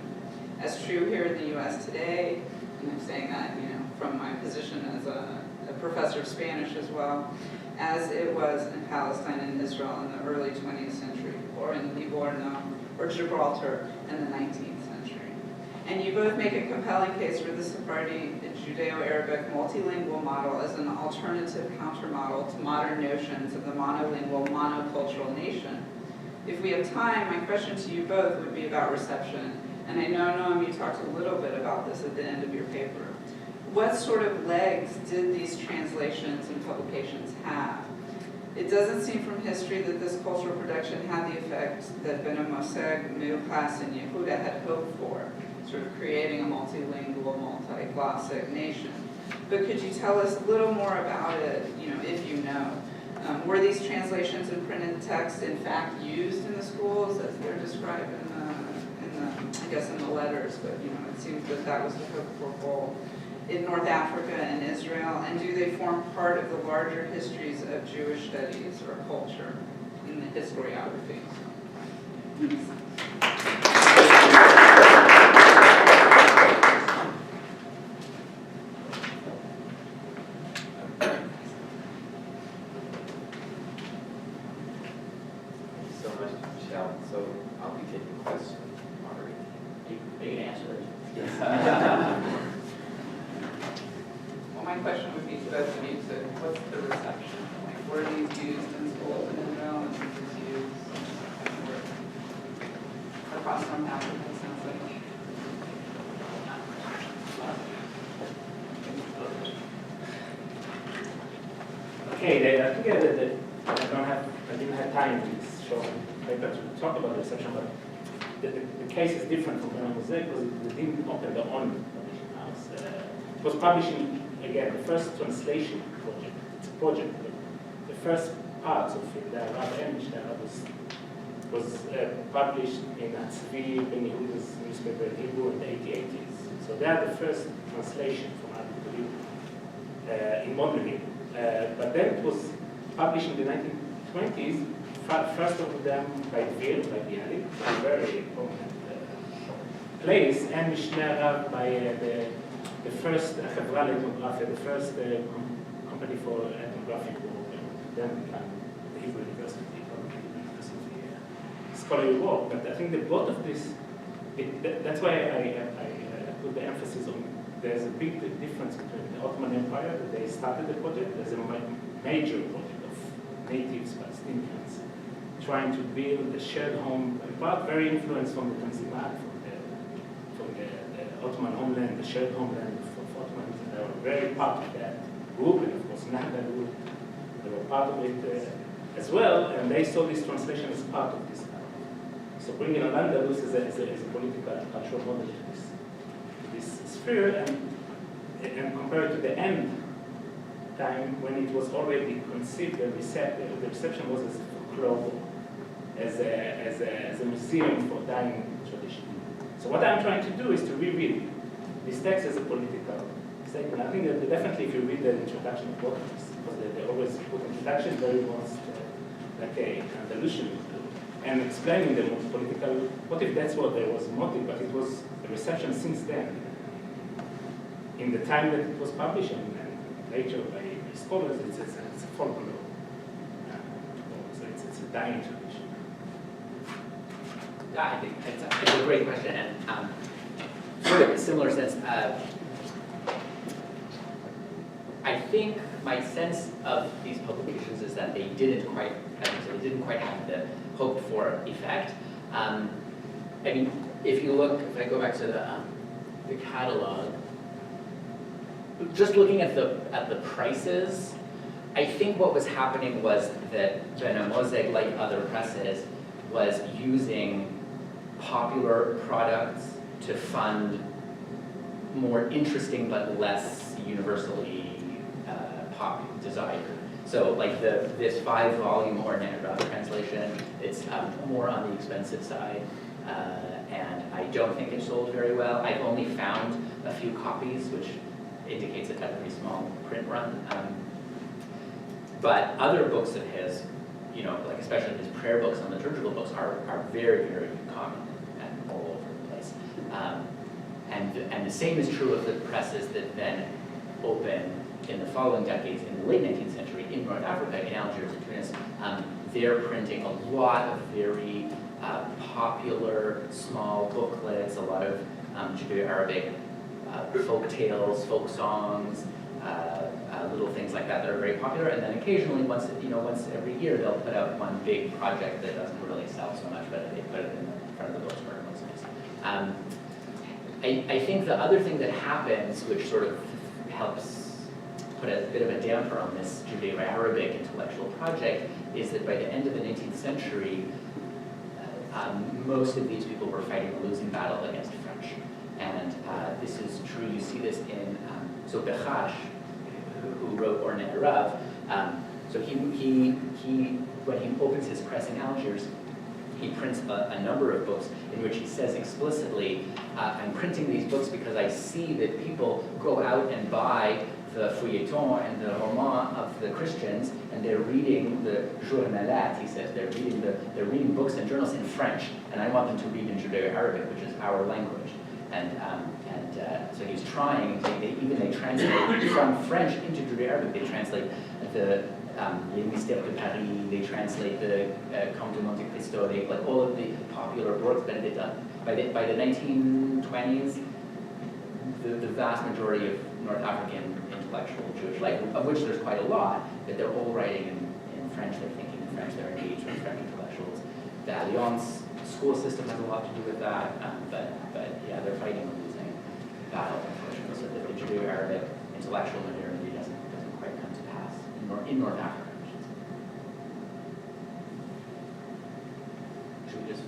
As true here in the US today, and I'm saying that from my position as a professor of Spanish as well, as it was in Palestine and Israel in the early 20th century, or in Livorno or Gibraltar in the 19th century. And you both make a compelling case for the Sephardi Judeo-Arabic multilingual model as an alternative countermodel to modern notions of the monolingual, monocultural nation. If we have time, my question to you both would be about reception. And I know, Noam, you talked a little bit about this at the end of your paper. What sort of legs did these translations and publications have? It doesn't seem from history that this cultural production had the effect that Benamozegh, Meoplasis, and Yehuda had hoped for, sort of creating a multilingual, multi-glossic nation. But could you tell us a little more about it, if you know? Were these translations and printed text in fact used in the schools as they're described in the letters? But it seems that was the hoped for goal. In North Africa and Israel, and do they form part of the larger histories of Jewish studies or culture in the historiography? So much, Michelle. So I'll be taking questions. Are you going to answer it? Yes. Well, my question would be to both of you, so what's the reception? Like, were these used in schools in Israel, and were these used across North Africa, it sounds like? Okay, I think I didn't have time in this short paper to talk about the reception, but the case is different from Benamozegh because they didn't open their own publishing house. It was publishing, again, the first translation project. It's a project, but the first parts of it, the Arab and Mishnah, was published in Atzvi Ben Yehuda's newspaper in Hebrew in the 1880s. So they are the first translation from Arabic to Hebrew in modern Hebrew. But then it was published in the 1920s, first of them by Evri, by Bialik, a very prominent place, and Mishnah Rav by the first Chevra Ethnografia, the first company for ethnographic work, then became the Hebrew University, scholarly work. But I think that both of this, that's why I put the emphasis on, there's a big difference between the Ottoman Empire, that they started the project, there's a major project of natives, Palestinians, trying to build a shared home, in part very influenced from the Tanzimat, from the Ottoman homeland, the shared homeland of Ottomans, and they were very part of that group, and of course Nahda group, they were part of it as well, and they saw this translation as part of this. So bringing Andalus as a political and cultural model to this sphere, and compared to the end time when it was already conceived and the reception was as a folklore, as a museum for dying tradition. So what I'm trying to do is to reread this text as a political statement. I think that definitely if you read the introduction of both of these, because they always put introduction very much like an Andalusian, and explaining the political, what if that's what there was motive, but it was the reception since then, in the time that it was published, and later by scholars, it's a folklore. So it's a dying tradition. Yeah, I think it's a great question, and sort of a similar sense. I think my sense of these publications is that they didn't quite have the hoped for effect. I mean, if I go back to the catalog, just looking at the prices, I think what was happening was that Benamozegh, like other presses, was using popular products to fund more interesting but less universally desired. So like this 5-volume Ordinary Rough translation, it's more on the expensive side, and I don't think it sold very well. I've only found a few copies, which indicates it had a pretty small print run. But other books of his, like especially his prayer books and liturgical books, are very, very common and all over the place. And the same is true of the presses that then open in the following decades, in the late 19th century, in North Africa, in Algiers and Tunis. They're printing a lot of very popular small booklets, a lot of Judeo-Arabic folk tales, folk songs, little things like that are very popular. And then occasionally, once every year, they'll put out one big project that doesn't really sell so much, but they put it in front of the bookstore. It looks nice. I think the other thing that happens, which sort of helps put a bit of a damper on this Judeo-Arabic intellectual project, is that by the end of the 19th century, most of these people were fighting a losing battle against French. And this is true, you see this in, so Bechash, who wrote Ordinary Rav, so he when he opens his press in Algiers, he prints a number of books in which he says explicitly, I'm printing these books because I see that people go out and buy the feuilleton and the roman of the Christians, and they're reading the journalat, he says, they're reading books and journals in French, and I want them to read in Judeo-Arabic, which is our language. And so he's trying, they translate from French into Judeo-Arabic, they translate the Les Mystères de Paris, they translate the Comte de Monte Cristo, like all of the popular works that they've done. By the 1920s, the vast majority of North African intellectual Jewish life, of which there's quite a lot, that they're all writing in French, they're thinking in French, they're engaged with French intellectuals. The Alliance school system has a lot to do with that, but yeah, they're fighting a losing battle, unfortunately, so that the Judeo-Arabic intellectual modernity doesn't quite come to pass in North Africa. Should we just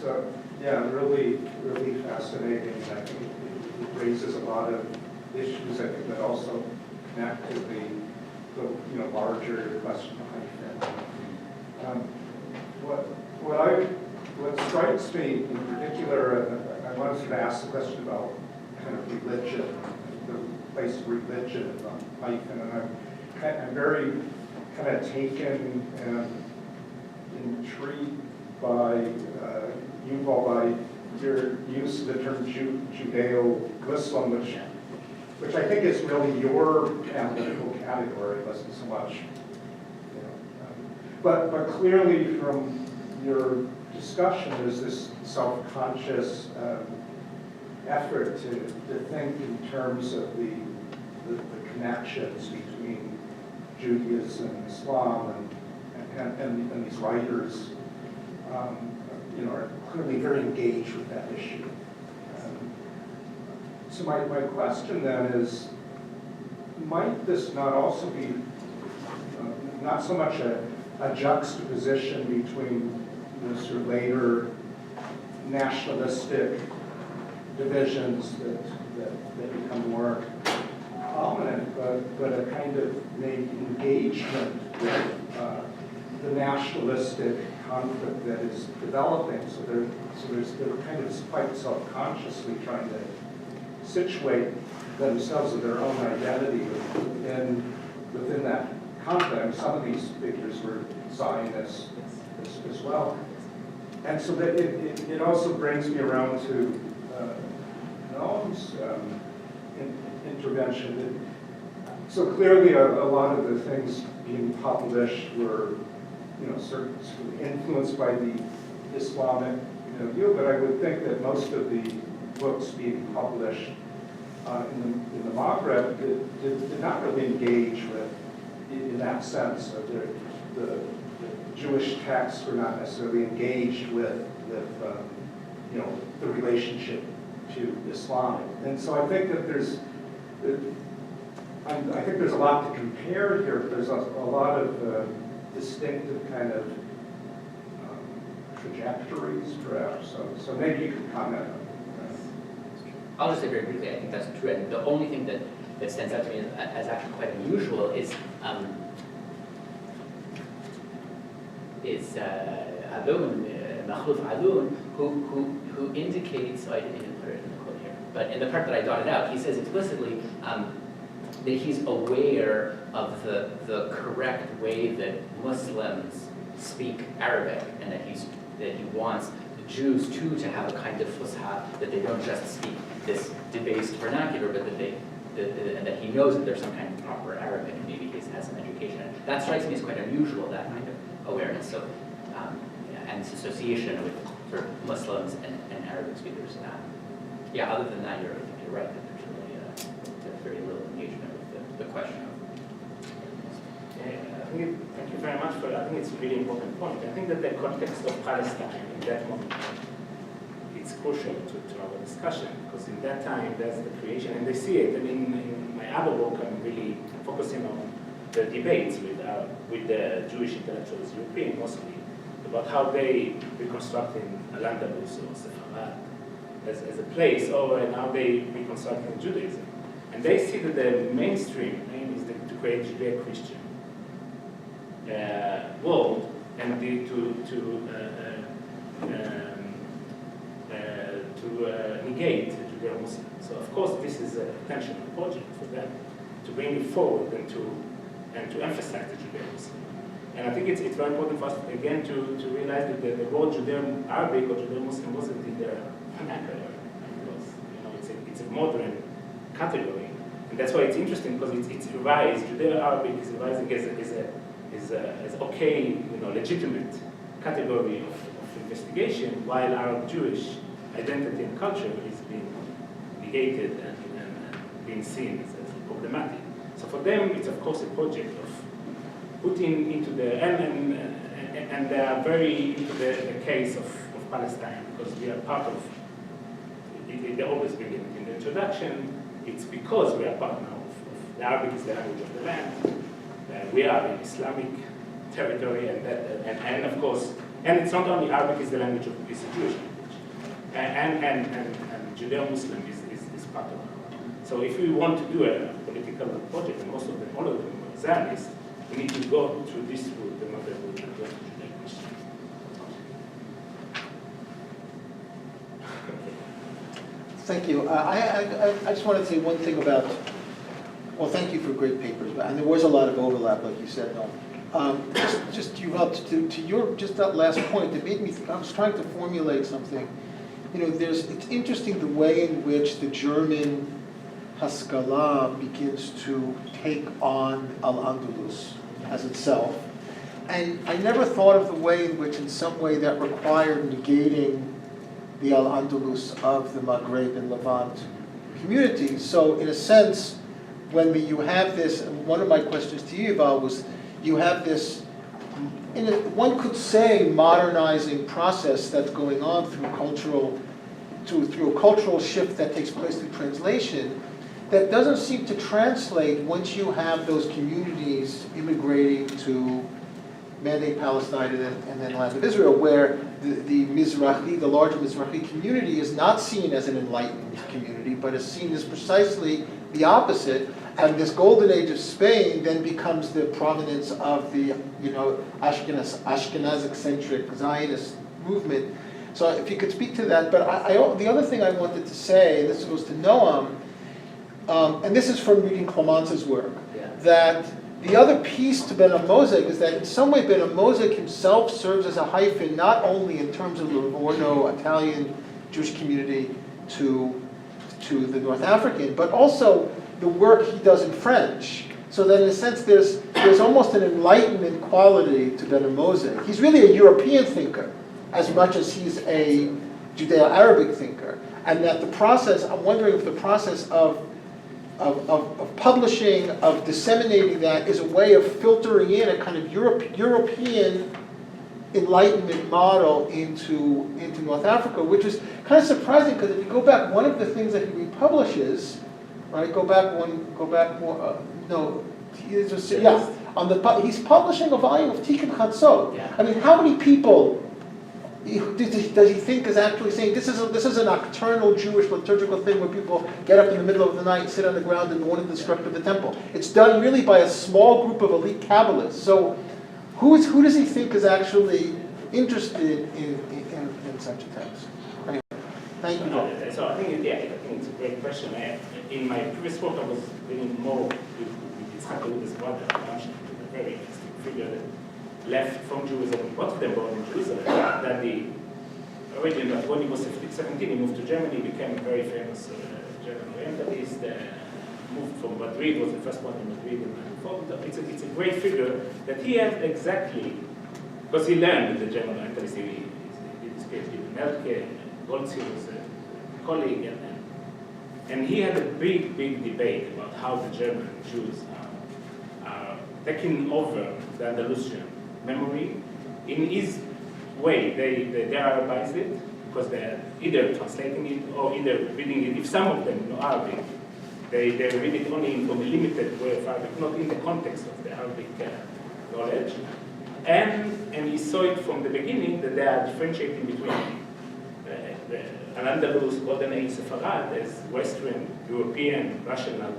So yeah, really fascinating. I think it raises a lot of issues, I think, that also connect to the larger question of what strikes me in particular, I wanted to ask the question about kind of religion, the place of religion in the hyphen, and I'm very kind of taken and intrigued by Yuval, by your use of the term Judeo-Muslim, which I think is really your analytical category, wasn't so much. But clearly from your discussion is this self-conscious effort to think in terms of the connections between Judaism and Islam, and these writers are clearly very engaged with that issue. So my question then is, might this not also be not so much a juxtaposition between the sort of later nationalistic divisions that become more prominent, but a kind of maybe engagement with the nationalistic conflict that is developing. So they're kind of quite self-consciously trying to situate themselves in their own identity within that conflict. And some of these figures were Zionists as well. And so that it also brings me around to Noam's intervention. So clearly a lot of the things being published were, sort of influenced by the Islamic view, but I would think that most of the books being published in the Maghreb did not really engage with, in that sense, the Jewish texts were not necessarily engaged with the relationship to Islam. And so I think that there's a lot to compare here, but there's a lot of distinctive kind of trajectories, perhaps. So maybe you could comment on that. I'll just say very briefly, I think that's true. And the only thing that stands out to me as actually quite unusual is Alun, Makhluf Alun, who indicates, I didn't put it in the quote here, but in the part that I dotted out, he says explicitly that he's aware of the correct way that Muslims speak Arabic, and that he wants the Jews too to have a kind of fusha, that they don't just speak this debased vernacular, but and that he knows that there's some kind of proper Arabic, and maybe he has some education. And that strikes me as quite unusual, that kind of awareness. So, and its association with sort of Muslims and Arabic speakers. Yeah, other than that, you're right, that there's really there's very little engagement with the question of. Thank you very much for that. I think it's a really important point. I think that the context of Palestine in that moment, it's crucial to our discussion, because in that time, there's the creation, and they see it. I mean, in my other work, I'm really focusing on the debates with the Jewish intellectuals, European mostly, about how they reconstructing Andalus or Sephardi as a place, and how they reconstructing Judaism. And they see that the mainstream aim is to create Judeo-Christian world, and to negate Judeo-Muslim. So of course this is a intentional project for them to bring it forward and to emphasize the Judeo-Muslim. And I think it's very important for us again to realize that the word Judeo-Arabic or Judeo-Muslim wasn't in their vernacular, because it's a modern category, and that's why it's interesting, because it's revised. Judeo-Arabic is revising as okay, legitimate category of investigation, while Arab Jewish identity and culture is being negated and being seen as problematic. So for them, it's of course a project of putting into and they are very into the case of Palestine, because we are part of, they always bring it in the introduction, it's because we are part now of the Arabic is the language of the land. We are in Islamic territory, and of course, and it's not only Arabic is the language of, it's a Jewish language, and Judeo-Muslim is part of it. So if we want to do a political project, and most of them, all of them are Zionists, we need to go through this route, and not the route and go to Judeo-Christian. Thank you. I just wanted to say one thing about. Well, thank you for great papers, and there was a lot of overlap, like you said, Noam. Just Yuval, to your just that last point, it made me. I was trying to formulate something. It's interesting the way in which the German Haskalah begins to take on Al-Andalus as itself, And I never thought of the way in which, in some way, that required negating the Al-Andalus of the Maghreb and Levant communities. So in a sense, when you have this, and one of my questions to you, Yuval, was you have this, one could say, modernizing process that's going on through a cultural shift that takes place through translation, that doesn't seem to translate once you have those communities immigrating to Mandate Palestine and then land of Israel, where the Mizrahi, the larger Mizrahi community, is not seen as an enlightened community, but is seen as precisely the opposite. And this golden age of Spain then becomes the prominence of the, Ashkenazic-centric Zionist movement. So if you could speak to that. But the other thing I wanted to say, and this goes to Noam, and this is from reading Clemence's work, that the other piece to Benamozegh is that in some way Benamozegh himself serves as a hyphen, not only in terms of the Livorno-Italian Jewish community to the North African, but also the work he does in French. So that in a sense there's almost an enlightenment quality to Benamozegh. He's really a European thinker as much as he's a Judeo-Arabic thinker. And that the process, I'm wondering if the process of publishing, of disseminating that, is a way of filtering in a kind of European Enlightenment model into North Africa, which is kind of surprising because if you go back, one of the things that he republishes, right? He's publishing a volume of Tikkun Chatzot. Yeah. I mean, how many people does he think is actually saying this is a nocturnal Jewish liturgical thing where people get up in the middle of the night and sit on the ground and mourn the destruction of the temple? It's done really by a small group of elite Kabbalists. So who does he think is actually interested in such a text? Anyway, thank you. So I think it's a great question. In my previous work, I was dealing more with his brother, a very interesting figure that left from Jerusalem, both of them born in Jerusalem, then the origin, but when he was 17, he moved to Germany, became a very famous German Orientalist, moved from Madrid, was the first one in Madrid, and it's a great figure that he had exactly, because he learned with the German Orientalists, he did his PhD in Melke, Goldsey was a colleague, and he had a big debate about how the German Jews are taking over the Andalusian memory. In his way, they Arabize it, because they're either translating it or either reading it. If some of them know Arabic, they read it only from a limited way of Arabic, not in the context of the Arabic knowledge. And he saw it from the beginning that they are differentiating between Al-Andalus, Golden Age Sephardi, as Western, European, rational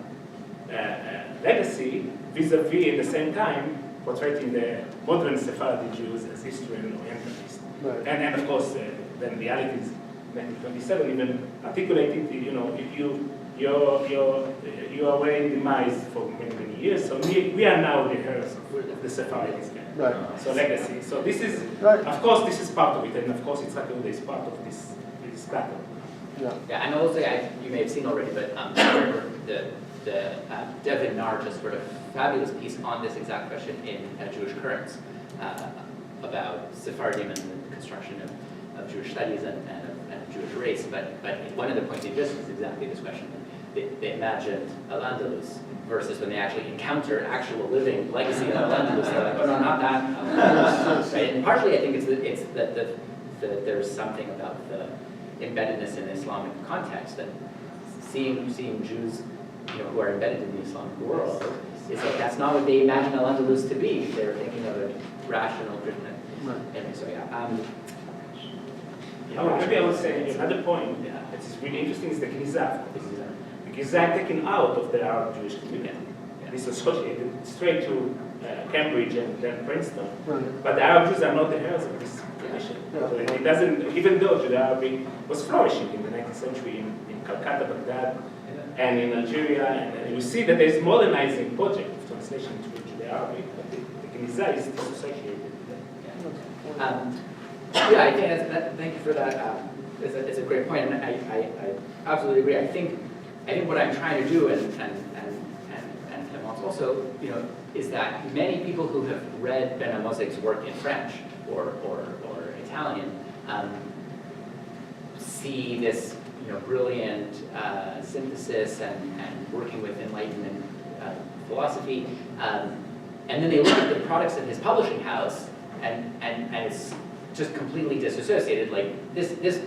legacy, vis-a-vis at the same time portraying the modern Sephardi Jews as Historian Orientalists. Right. And of course, then Realities 1927 even articulated, you are away demise for many years, so we are now the heirs of the Sephardis. Right. So legacy. So this is, right. Of course, this is part of it, and of course, it's is part of this battle. Yeah, and also you may have seen already, but Devin Narr just wrote a fabulous piece on this exact question in Jewish Currents about Sephardim and the construction of Jewish studies and Jewish race. But one of the points he just is exactly this question. They imagined Al-Andalus versus when they actually encounter actual living legacy of Al-Andalus, they're like, oh no, not that. Right? And partly I think it's that there's something about the embeddedness in the Islamic context, that seeing Jews who are embedded in the Islamic world, is like that's not what they imagine Al-Andalus to be. They're thinking of a rational, driven. Right. Anyway, so Maybe I would say another point that is really interesting is the Knizah. The Knizah taken out of the Arab Jewish community. It's associated straight to Cambridge and then Princeton. Right. But the Arab Jews are not the heirs of this tradition. Yeah. So it doesn't, even though Judeo-Arabic was flourishing in the 19th century in Calcutta, Baghdad, and in Algeria, and you see that there's modernizing project of translation to Judeo-Arabic, but the Knizah is disassociated. Yeah, I think thank you for that. It's a great point, and I absolutely agree. I think what I'm trying to do, and also, is that many people who have read Benamozegh's work in French or Italian see this brilliant synthesis and working with Enlightenment philosophy, and then they look at the products of his publishing house, and it's just completely disassociated. Like this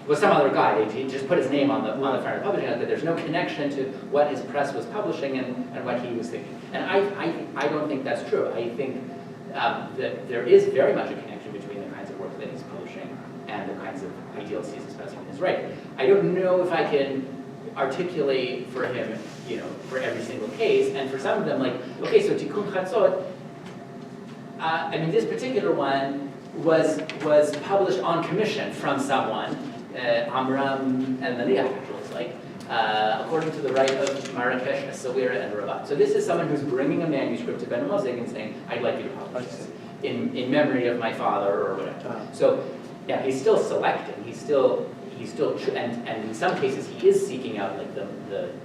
was some other guy. He just put his name on the front of the publishing house, but there's no connection to what his press was publishing and what he was thinking. And I don't think that's true. I think that there is very much a connection between the kinds of work that he's publishing and the kinds of ideals he's expressing in his writing. I don't know if I can articulate for him, for every single case, and for some of them, like, okay, so Tikkun Chatzot, this particular one was published on commission from someone, Amram and Elia, it looks like, according to the right of Marrakesh, Essaouira, and Rabat. So this is someone who's bringing a manuscript to Benamozegh and saying, I'd like you to publish this in memory of my father or whatever. So yeah, he's still selecting. He's still, and in some cases he is seeking out like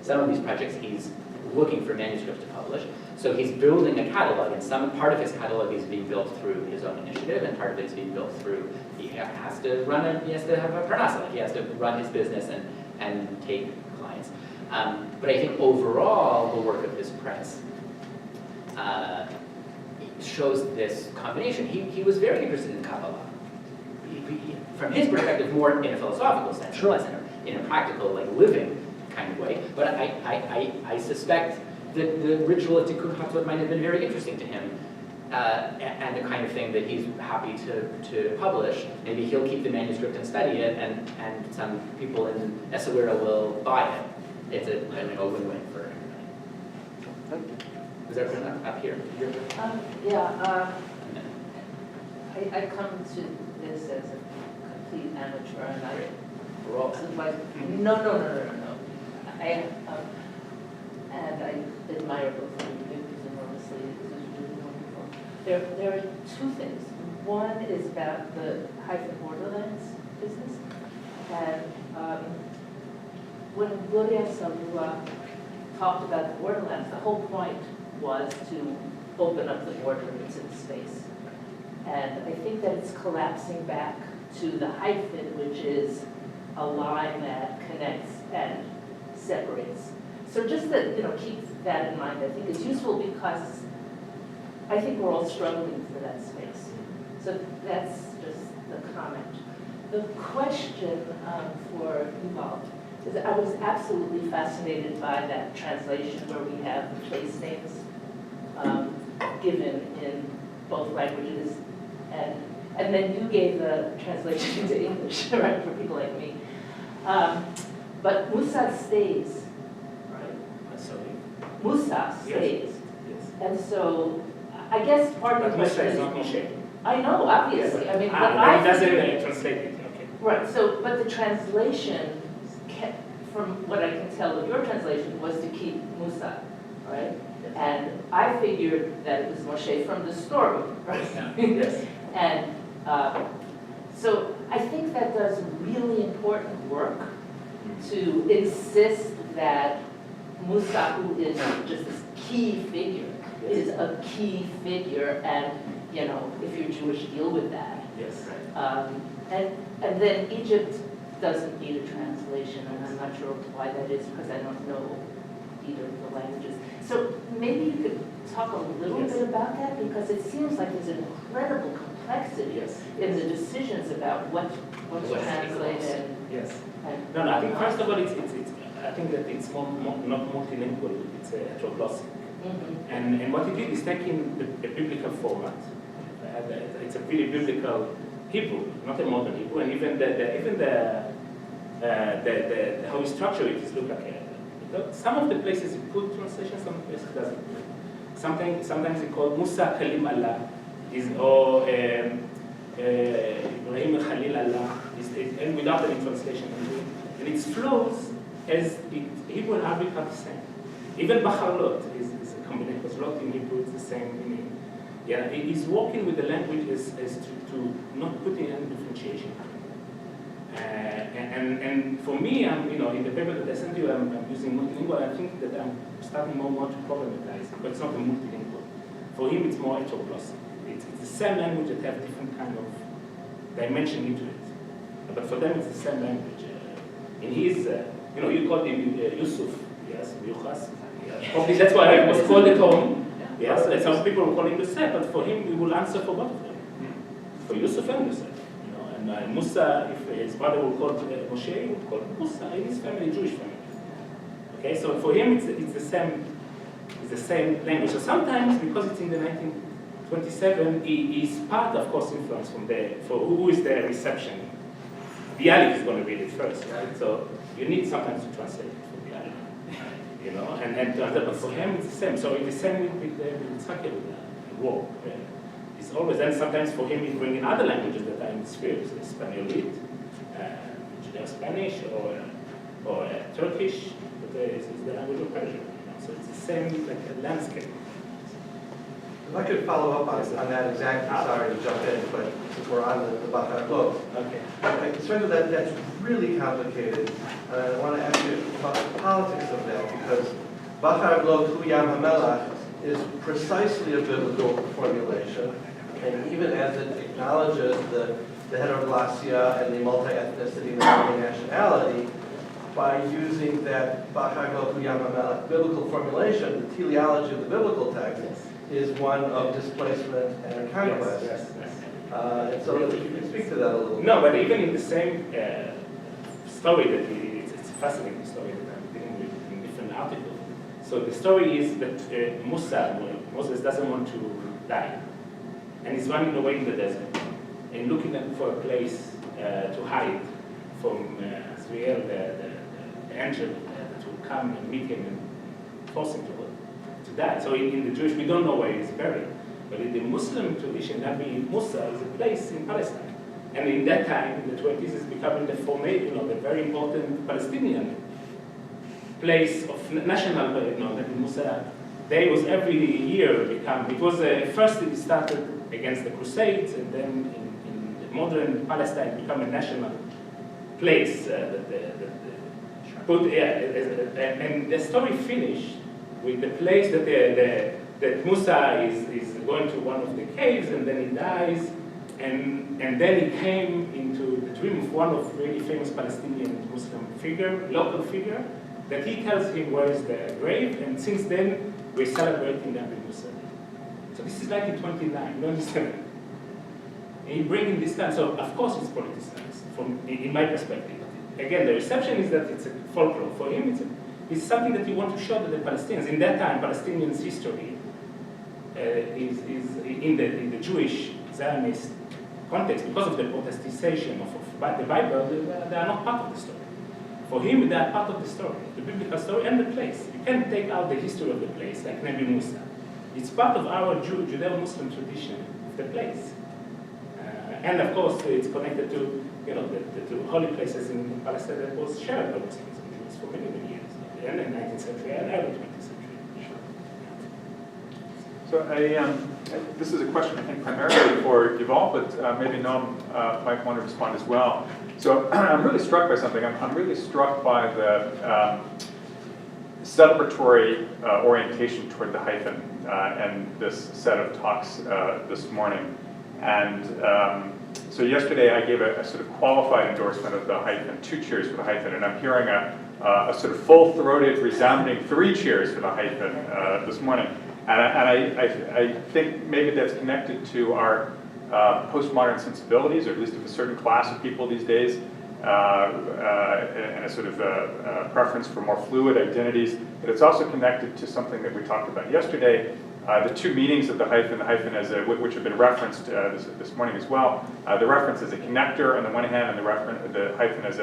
some of these projects he's looking for manuscripts to publish. So he's building a catalog, and some part of his catalog is being built through his own initiative, and part of it is being built through he has to have a parnasa, like he has to run his business and take clients. But I think overall the work of his press shows this combination. He was very interested in Kabbalah. From his perspective, more in a philosophical sense, Sure. less in a practical, like living kind of way. But I suspect that the ritual of Tikkun Chatzot might have been very interesting to him, and the kind of thing that he's happy to publish. Maybe he'll keep the manuscript and study it, and some people in Essaouira will buy it. It's a win-win for everybody. Was there one up here? I come to this as a complete amateur, and We're all no. And I admire both of you enormously. This is really wonderful. There are two things. One is about the hyphen borderlands business, and when Gloria Salua talked about the borderlands, the whole point was to open up the border into the space. And I think that it's collapsing back to the hyphen, which is a line that connects and separates. So just to keep that in mind, I think it's useful because I think we're all struggling for that space. So that's just the comment. The question for Yuval is I was absolutely fascinated by that translation where we have the place names given in both languages, and then you gave the translation into English, right, for people like me. But Musa stays, right? Sorry. Musa stays. Yes. And so I guess part of the But Musa question is is, not Moshe. I know, obviously. I mean, but Then I it doesn't figured- translate it. Okay. Right, so, but the translation, from what I can tell of your translation, was to keep Musa, right? And I figured that it was Moshe from the story, right? Yes. And so I think that does really important work to insist that Musa, who is just this key figure, is a key figure, and if you're Jewish, deal with that. Yes. And then Egypt doesn't need a translation, and I'm not sure why that is because I don't know either of the languages. So maybe you could talk a little bit about that, because it seems like there's an incredible complexity in the decisions about what to translate and. Yes. And No, I think first of all, I think that it's not multilingual, it's heteroglossic. Mhm. And what it did is taking the biblical format. It's a really biblical Hebrew, not a modern Hebrew, and even how we structure it is look like some of the places it put translation, some places it doesn't. Sometimes it called Musa Kalim Allah, or Ibrahim Khalil Allah, and without any translation. And it flows as Hebrew and Arabic are the same. Even Bacharlot is a combination, because lot in Hebrew is the same meaning. Yeah, it is working with the language as to not putting any differentiation. And for me, in the paper that I sent you, I'm using multilingual. I think that I'm starting more to problematize it, but it's not a multilingual. For him, it's more heteroglossi. It's the same language that have different kind of dimension into it. But for them, it's the same language. In his, you called him Yusuf, yes, Yuchas. Probably that's why it was called the Tom. Yes, and some people will call him Yosef, but for him, he will answer for both of them. For Yusuf and Yosef. And Musa, if his brother will call Moshe, he will call Musa in his family, Jewish family. Okay, so for him, it's the same language. So sometimes, because it's in the 1927, he is part, of course, influence from for who is the reception. The Alif is going to read it first, right? So you need sometimes to translate it for the Alif, and but for him it's the same. So it's the same with Tzaki, with war. It's always, and sometimes for him he's bringing other languages that are in the sphere, so Spanish, Judeo-Spanish, or Turkish, but it's the language of Persian. So it's the same landscape. If I could follow up on that exactly, sorry to jump in, but since we're on the Bachar Globes. Okay. I'm concerned that's really complicated, and I want to ask you about the politics of that, because Bachar Globes Hu Yam HaMelech is precisely a biblical formulation, and even as it acknowledges the heteroglossia and the multi-ethnicity and the multi-nationality, by using that Bachar Globes Hu Yam HaMelech biblical formulation, the teleology of the biblical text is one of displacement and conquest. Yes. And so if you can speak to that a little bit. No, but even in the same story that it's a fascinating story that I'm dealing with in different articles. So the story is that Moses doesn't want to die. And he's running away in the desert and looking for a place to hide from Zriel, the angel that will come and meet him and force him to die. So in the Jewish, we don't know where he's buried. But in the Muslim tradition, Nabi Musa is a place in Palestine. And in that time, in the 20s, it's becoming the the very important Palestinian place of national, Nabi Musa Day was every year become, it was, first it started against the Crusades, and then in the modern Palestine become a national place. And the story finished with the place that Musa is going to one of the caves, and then he dies, and then he came into the dream of one of really famous Palestinian Muslim local figure, that he tells him where is the grave, and since then we're celebrating Nabi Musa. So this is 1929, you understand? And he bringing this time, so of course it's politicized, in my perspective. Again, the reception is that it's a folklore. For him, it's something that you want to show to the Palestinians. In that time, Palestinians' history is in the Jewish Zionist context, because of the protestization of the Bible, they are not part of the story. For him, they are part of the story, the biblical story and the place. You can't take out the history of the place, like Nabi Musa. It's part of our Judeo-Muslim tradition of the place. And of course, it's connected to the two holy places in Palestine that was shared by Muslims and Jews for many, many years, in the 19th century and early 20th century. So this is a question, I think, primarily for Yuval, but maybe Noam might want to respond as well. So I'm really struck by something. I'm really struck by the celebratory orientation toward the hyphen and this set of talks this morning. And so yesterday I gave a sort of qualified endorsement of the hyphen, 2 cheers for the hyphen, and I'm hearing a sort of full-throated, resounding 3 cheers for the hyphen this morning. And I think maybe that's connected to our postmodern sensibilities, or at least of a certain class of people these days, and a sort of preference for more fluid identities. But it's also connected to something that we talked about yesterday, the 2 meanings of the hyphen as which have been referenced this morning as well. The reference as a connector on the one hand, and the hyphen as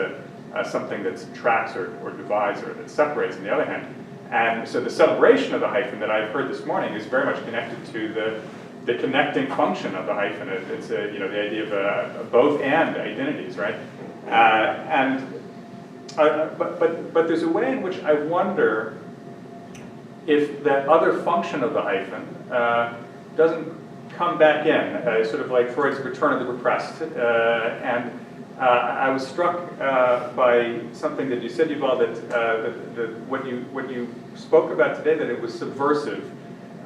something that subtracts or divides or that separates on the other hand. And so the celebration of the hyphen that I've heard this morning is very much connected to the connecting function of the hyphen. It's the idea of both and identities, right? But there's a way in which I wonder if that other function of the hyphen doesn't come back in, sort of like Freud's return of the repressed. And I was struck by something that you said, Yuval, that what you spoke about today, that it was subversive.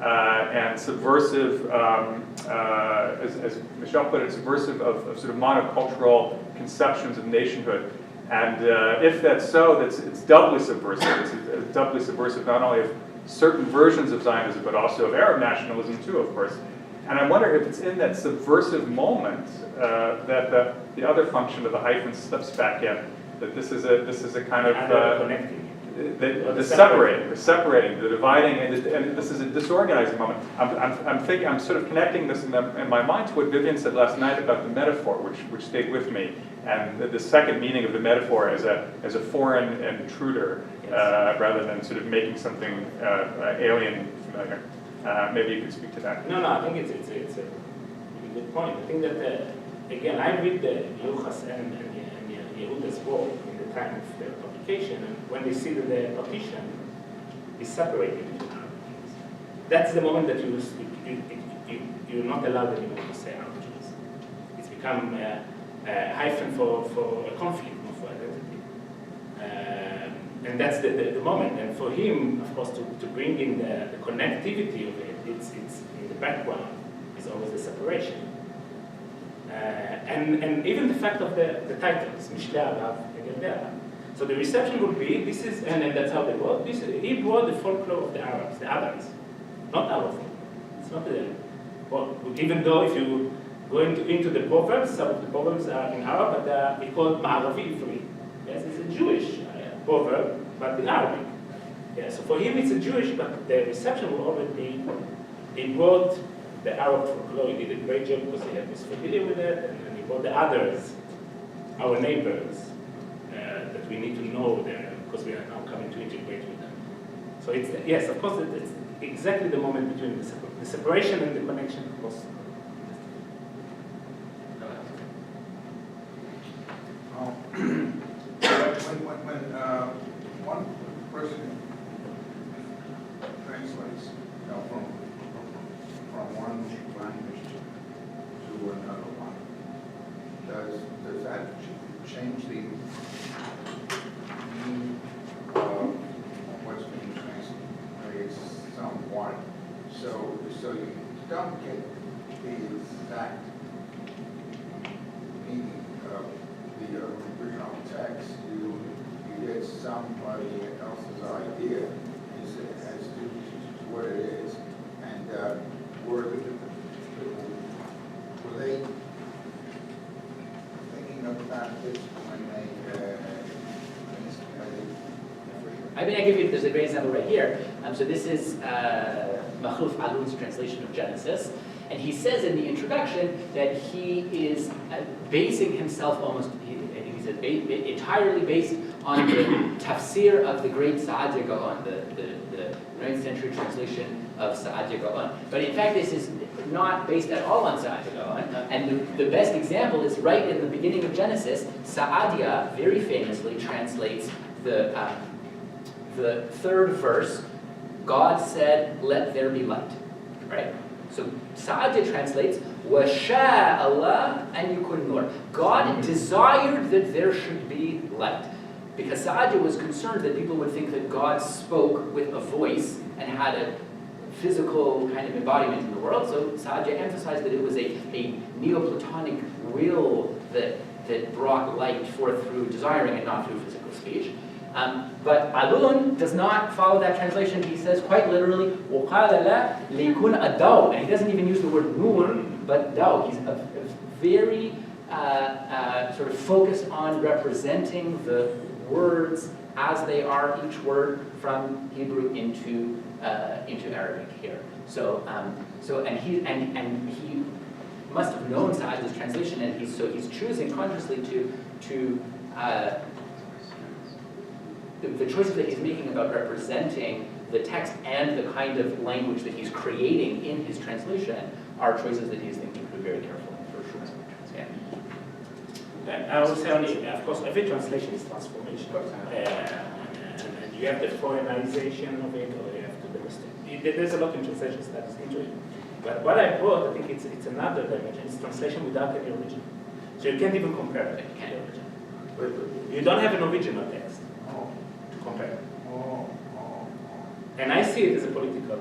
and subversive, as Michelle put it, subversive of sort of monocultural conceptions of nationhood. And if that's so, it's doubly subversive. It's doubly subversive not only of certain versions of Zionism, but also of Arab nationalism too, of course. And I wonder if it's in that subversive moment that the other function of the hyphen slips back in. That this is a kind of connecting. The separating, the dividing, and this is a disorganizing moment. I'm sort of connecting this in my mind to what Vivian said last night about the metaphor, which stayed with me, and the second meaning of the metaphor as a foreign intruder, rather than sort of making something alien familiar. Maybe you could speak to that. No, I think it's a good point. I think that again, I read the Yuchas and Yehuda's book in the time of the publication, and when they see that the partition is separated into Arab Jews, that's the moment that you're not allowed anymore to say Arab Jews. It's become a hyphen for a conflict, not for identity. And that's the moment. And for him, of course, to bring in the connectivity of it, it's in the background is always the separation. And even the fact of the titles, Mishlei Arav and Yodea. So the reception would be, this is, and that's how they work, he brought the folklore of the Arabs, the others, not our folklore. It's not the, well, even though if you go into the Proverbs, some of the Proverbs are in Arab, but they're called Ma'aravi Evri. Yes, it's a Jewish proverb, but in Arabic. Yeah, so for him it's a Jewish, but the reception will always be, he brought the Arab folklore. He did a great job because he was familiar with it, and he brought the others, our neighbors, that we need to know them because we are now coming to integrate with them. So it's, yes, of course, it's exactly the moment between the separation and the connection, of course. When one person translates, from one language to another one, does that change the meaning of what's being translated somewhat? So you don't get the exact meaning of the original text. You get somebody else's idea as to what it is, and were they thinking about this when they I mean, there's a great example right here. So this is Machluf Alun's translation of Genesis. And he says in the introduction that he is basing himself almost, he says, entirely based on the tafsir of the great Saadia Gaon, the 9th century translation of Saadia Gaon. But in fact, this is not based at all on Saadia Gaon. And the best example is right in the beginning of Genesis. Saadia very famously translates the third verse. God said, "Let there be light." Right? So Saadia translates, "Washa Allah an yakun nur." God desired that there should be light. Because Saadia was concerned that people would think that God spoke with a voice and had a physical kind of embodiment in the world. So Saadia emphasized that it was a Neoplatonic will that brought light forth through desiring and not through physical speech. But Alun does not follow that translation. He says quite literally, وَقَالَ لَا لِيكُنْ أَدَوْ. And he doesn't even use the word nur, but daw. He's a very sort of focused on representing the words as they are, each word from Hebrew into Arabic here. So he must have known Saadia's translation, and he's choosing consciously to the choices that he's making about representing the text and the kind of language that he's creating in his translation are choices that he's thinking through very carefully, for sure. Yeah. I would say only, of course, every translation is transformational. And you have the foreignization of it, or you have to domestic. There's a lot in translations that is into it. But what I brought, I think it's another dimension. It's translation without any original. So you can't even compare it to the original. You don't have an original text to compare. And I see it as a political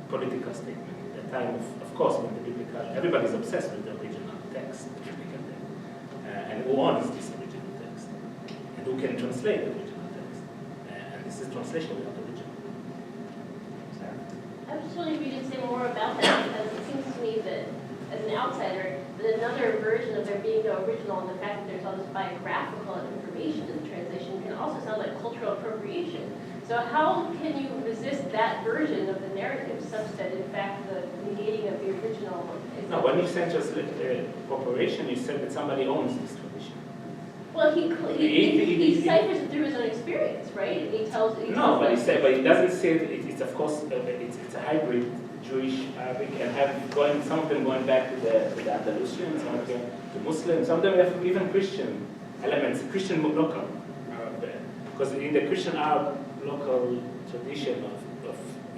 political statement. At the time of course, when the biblical, everybody's obsessed with the original text, the biblical text, and who owns this original text, and who can translate the original text, and this is translation without original. I was just wondering if you could say more about that, because it seems to me that, as an outsider, that another version of there being no original and the fact that there's all this biographical information in the translation can also sound like cultural appropriation. So how can you resist that version of the narrative such that, in fact, the negating of the original is... No, when you say appropriation, you said that somebody owns this tradition. Well, he ciphers it through his own experience, right? And he tells... No, but he doesn't say it's of course, it's a hybrid Jewish, Arabic, and some of them going back to the Andalusians, some of them to Muslims, some of them have even Christian elements, Christian local, because in the Christian Arab local tradition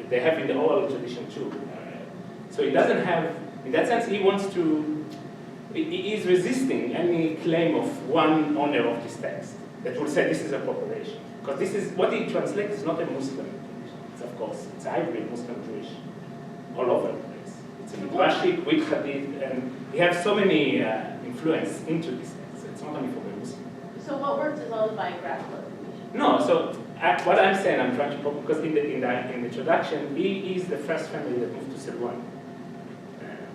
they have in the oral tradition too. So he doesn't have, in that sense, he is resisting any claim of one owner of this text that will say this is appropriation. Because this is, what he translates is not a Muslim tradition. It's of course, it's a hybrid Muslim-Jewish. All over the place. It's a Midrashic with Hadith, and we have so many influence into this text. It's not only for the Muslim. So what works is all the biographical information? No, so what I'm saying, I'm trying to, because in the introduction, he is the first family that moved to Silwan.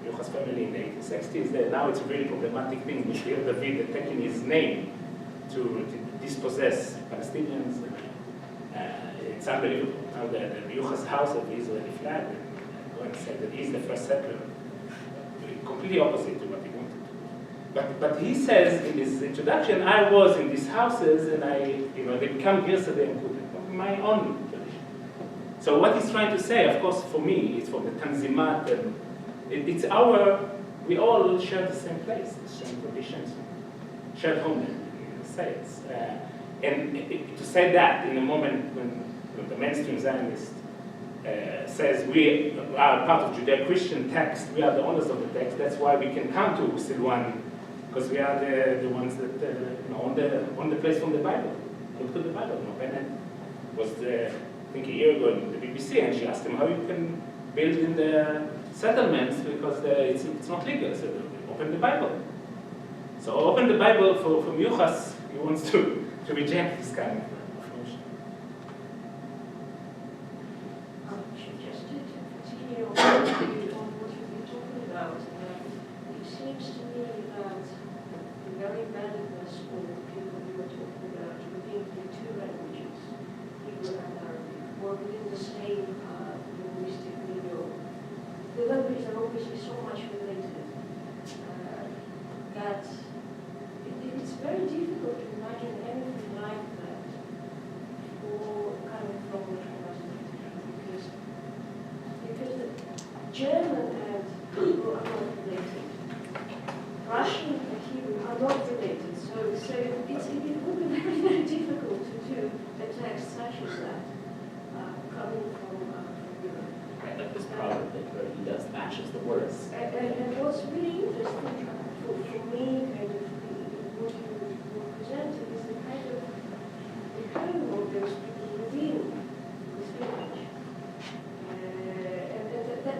Yochai's family in the 1860s. Now it's a really problematic thing with David taking his name to dispossess Palestinians. It's unbelievable. Now the Yochai's house of the Israeli flag, and said that he's the first settler, completely opposite to what he wanted. But he says in his introduction, I was in these houses and they become Girsade and Kudet, my own tradition. So what he's trying to say, of course, for me, it's from the Tanzimat, and we all share the same place, the same traditions, shared homeland, say it. And to say that in a moment when the mainstream Zionist says we are part of Judeo-Christian text, we are the owners of the text, that's why we can come to Silwan, because we are the ones that own the place from the Bible. Look to the Bible. Bennett was I think a year ago in the BBC, and she asked him how you can build in the settlements because it's not legal. So open the Bible. So open the Bible from Yuchas, he wants to reject this kind of notion. Just to continue on what you've been talking about, it seems to me that the very manifest of the people you were talking about within the two languages, Hebrew and Arabic, were within the same linguistic milieu. The languages are obviously so much related that it's very difficult to imagine anything like that for coming from the because the German and Hebrew are not related. Russian and Hebrew are not related. So it would be very, very difficult to do a text such as that coming from Europe. Right, like this problem where he does matches the words. And what's really interesting for me, kind of, what you presented is the kind of home those people within this village.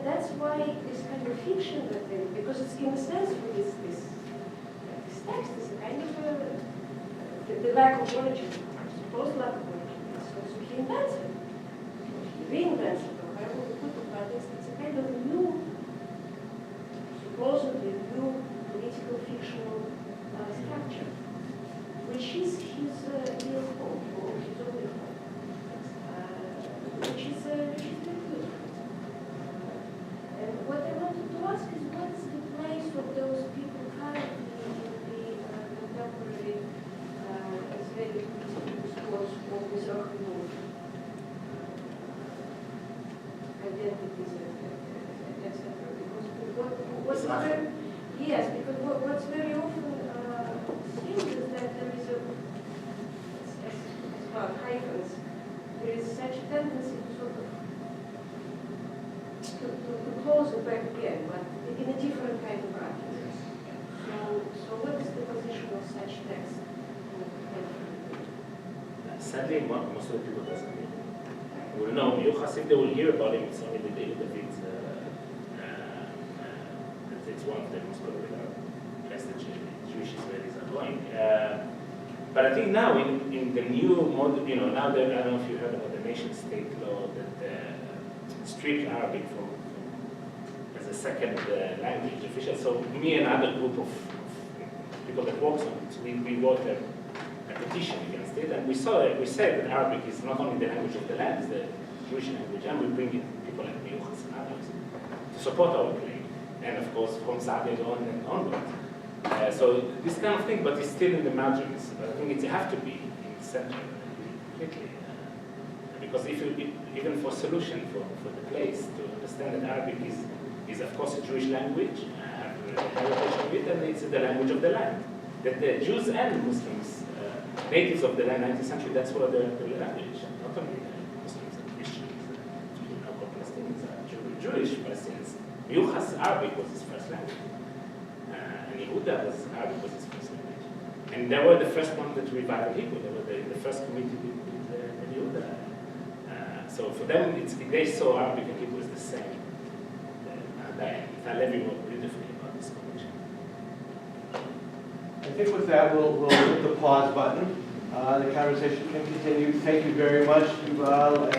That's why this kind of fiction that they, because it's in a sense with this text is a kind of the lack of origin, supposed lack of origin. So he invents it, he reinvents it, or however we put it, but it's a kind of new, supposedly new political fictional structure, which is his real home, or his only home, which is very good. And what I wanted to ask is, what's the place of those people currently in the contemporary Israeli discourse of Mizrach identities, etc. Because what's very often seen is that there is as well, hyphens, there is such a tendency to sort of to close it back again, but in a different kind of bracket. So what is the position of such text? Sadly, most of the people doesn't know. Will know Yuchas, if they will hear about him, it's only the David David's one of the most popular places that Jewish Israelis are going. But I think now in the new model, now that, I don't know if you heard about the nation-state law that stripped Arabic from as a second language official. So me and another group of people that works on it, we wrote a petition against it, and we said that Arabic is not only the language of the land, it's the Jewish language, and we bring in people like Yuval and others to support our claim, and of course from Saudi on and onwards. So this kind of thing, but it's still in the margins. But I think it have to be in the center completely, because even for solution for the place to understand that Arabic is of course a Jewish language, heritage of it, and it's the language of the land. That the Jews and Muslims, natives of the land, 19th century, that's what the language. Not only Muslims and Christians, Palestinians are Jewish Palestinians. Yuchas Arabic was his first language. And Arabic was his first language. And they were the first ones that revived Hebrew. They were the first community with Yehuda. So for them, they saw Arabic and Hebrew as the same. Levi wrote beautifully about this connection. I think with that, we'll hit the pause button. The conversation can continue. Thank you very much, Yuval.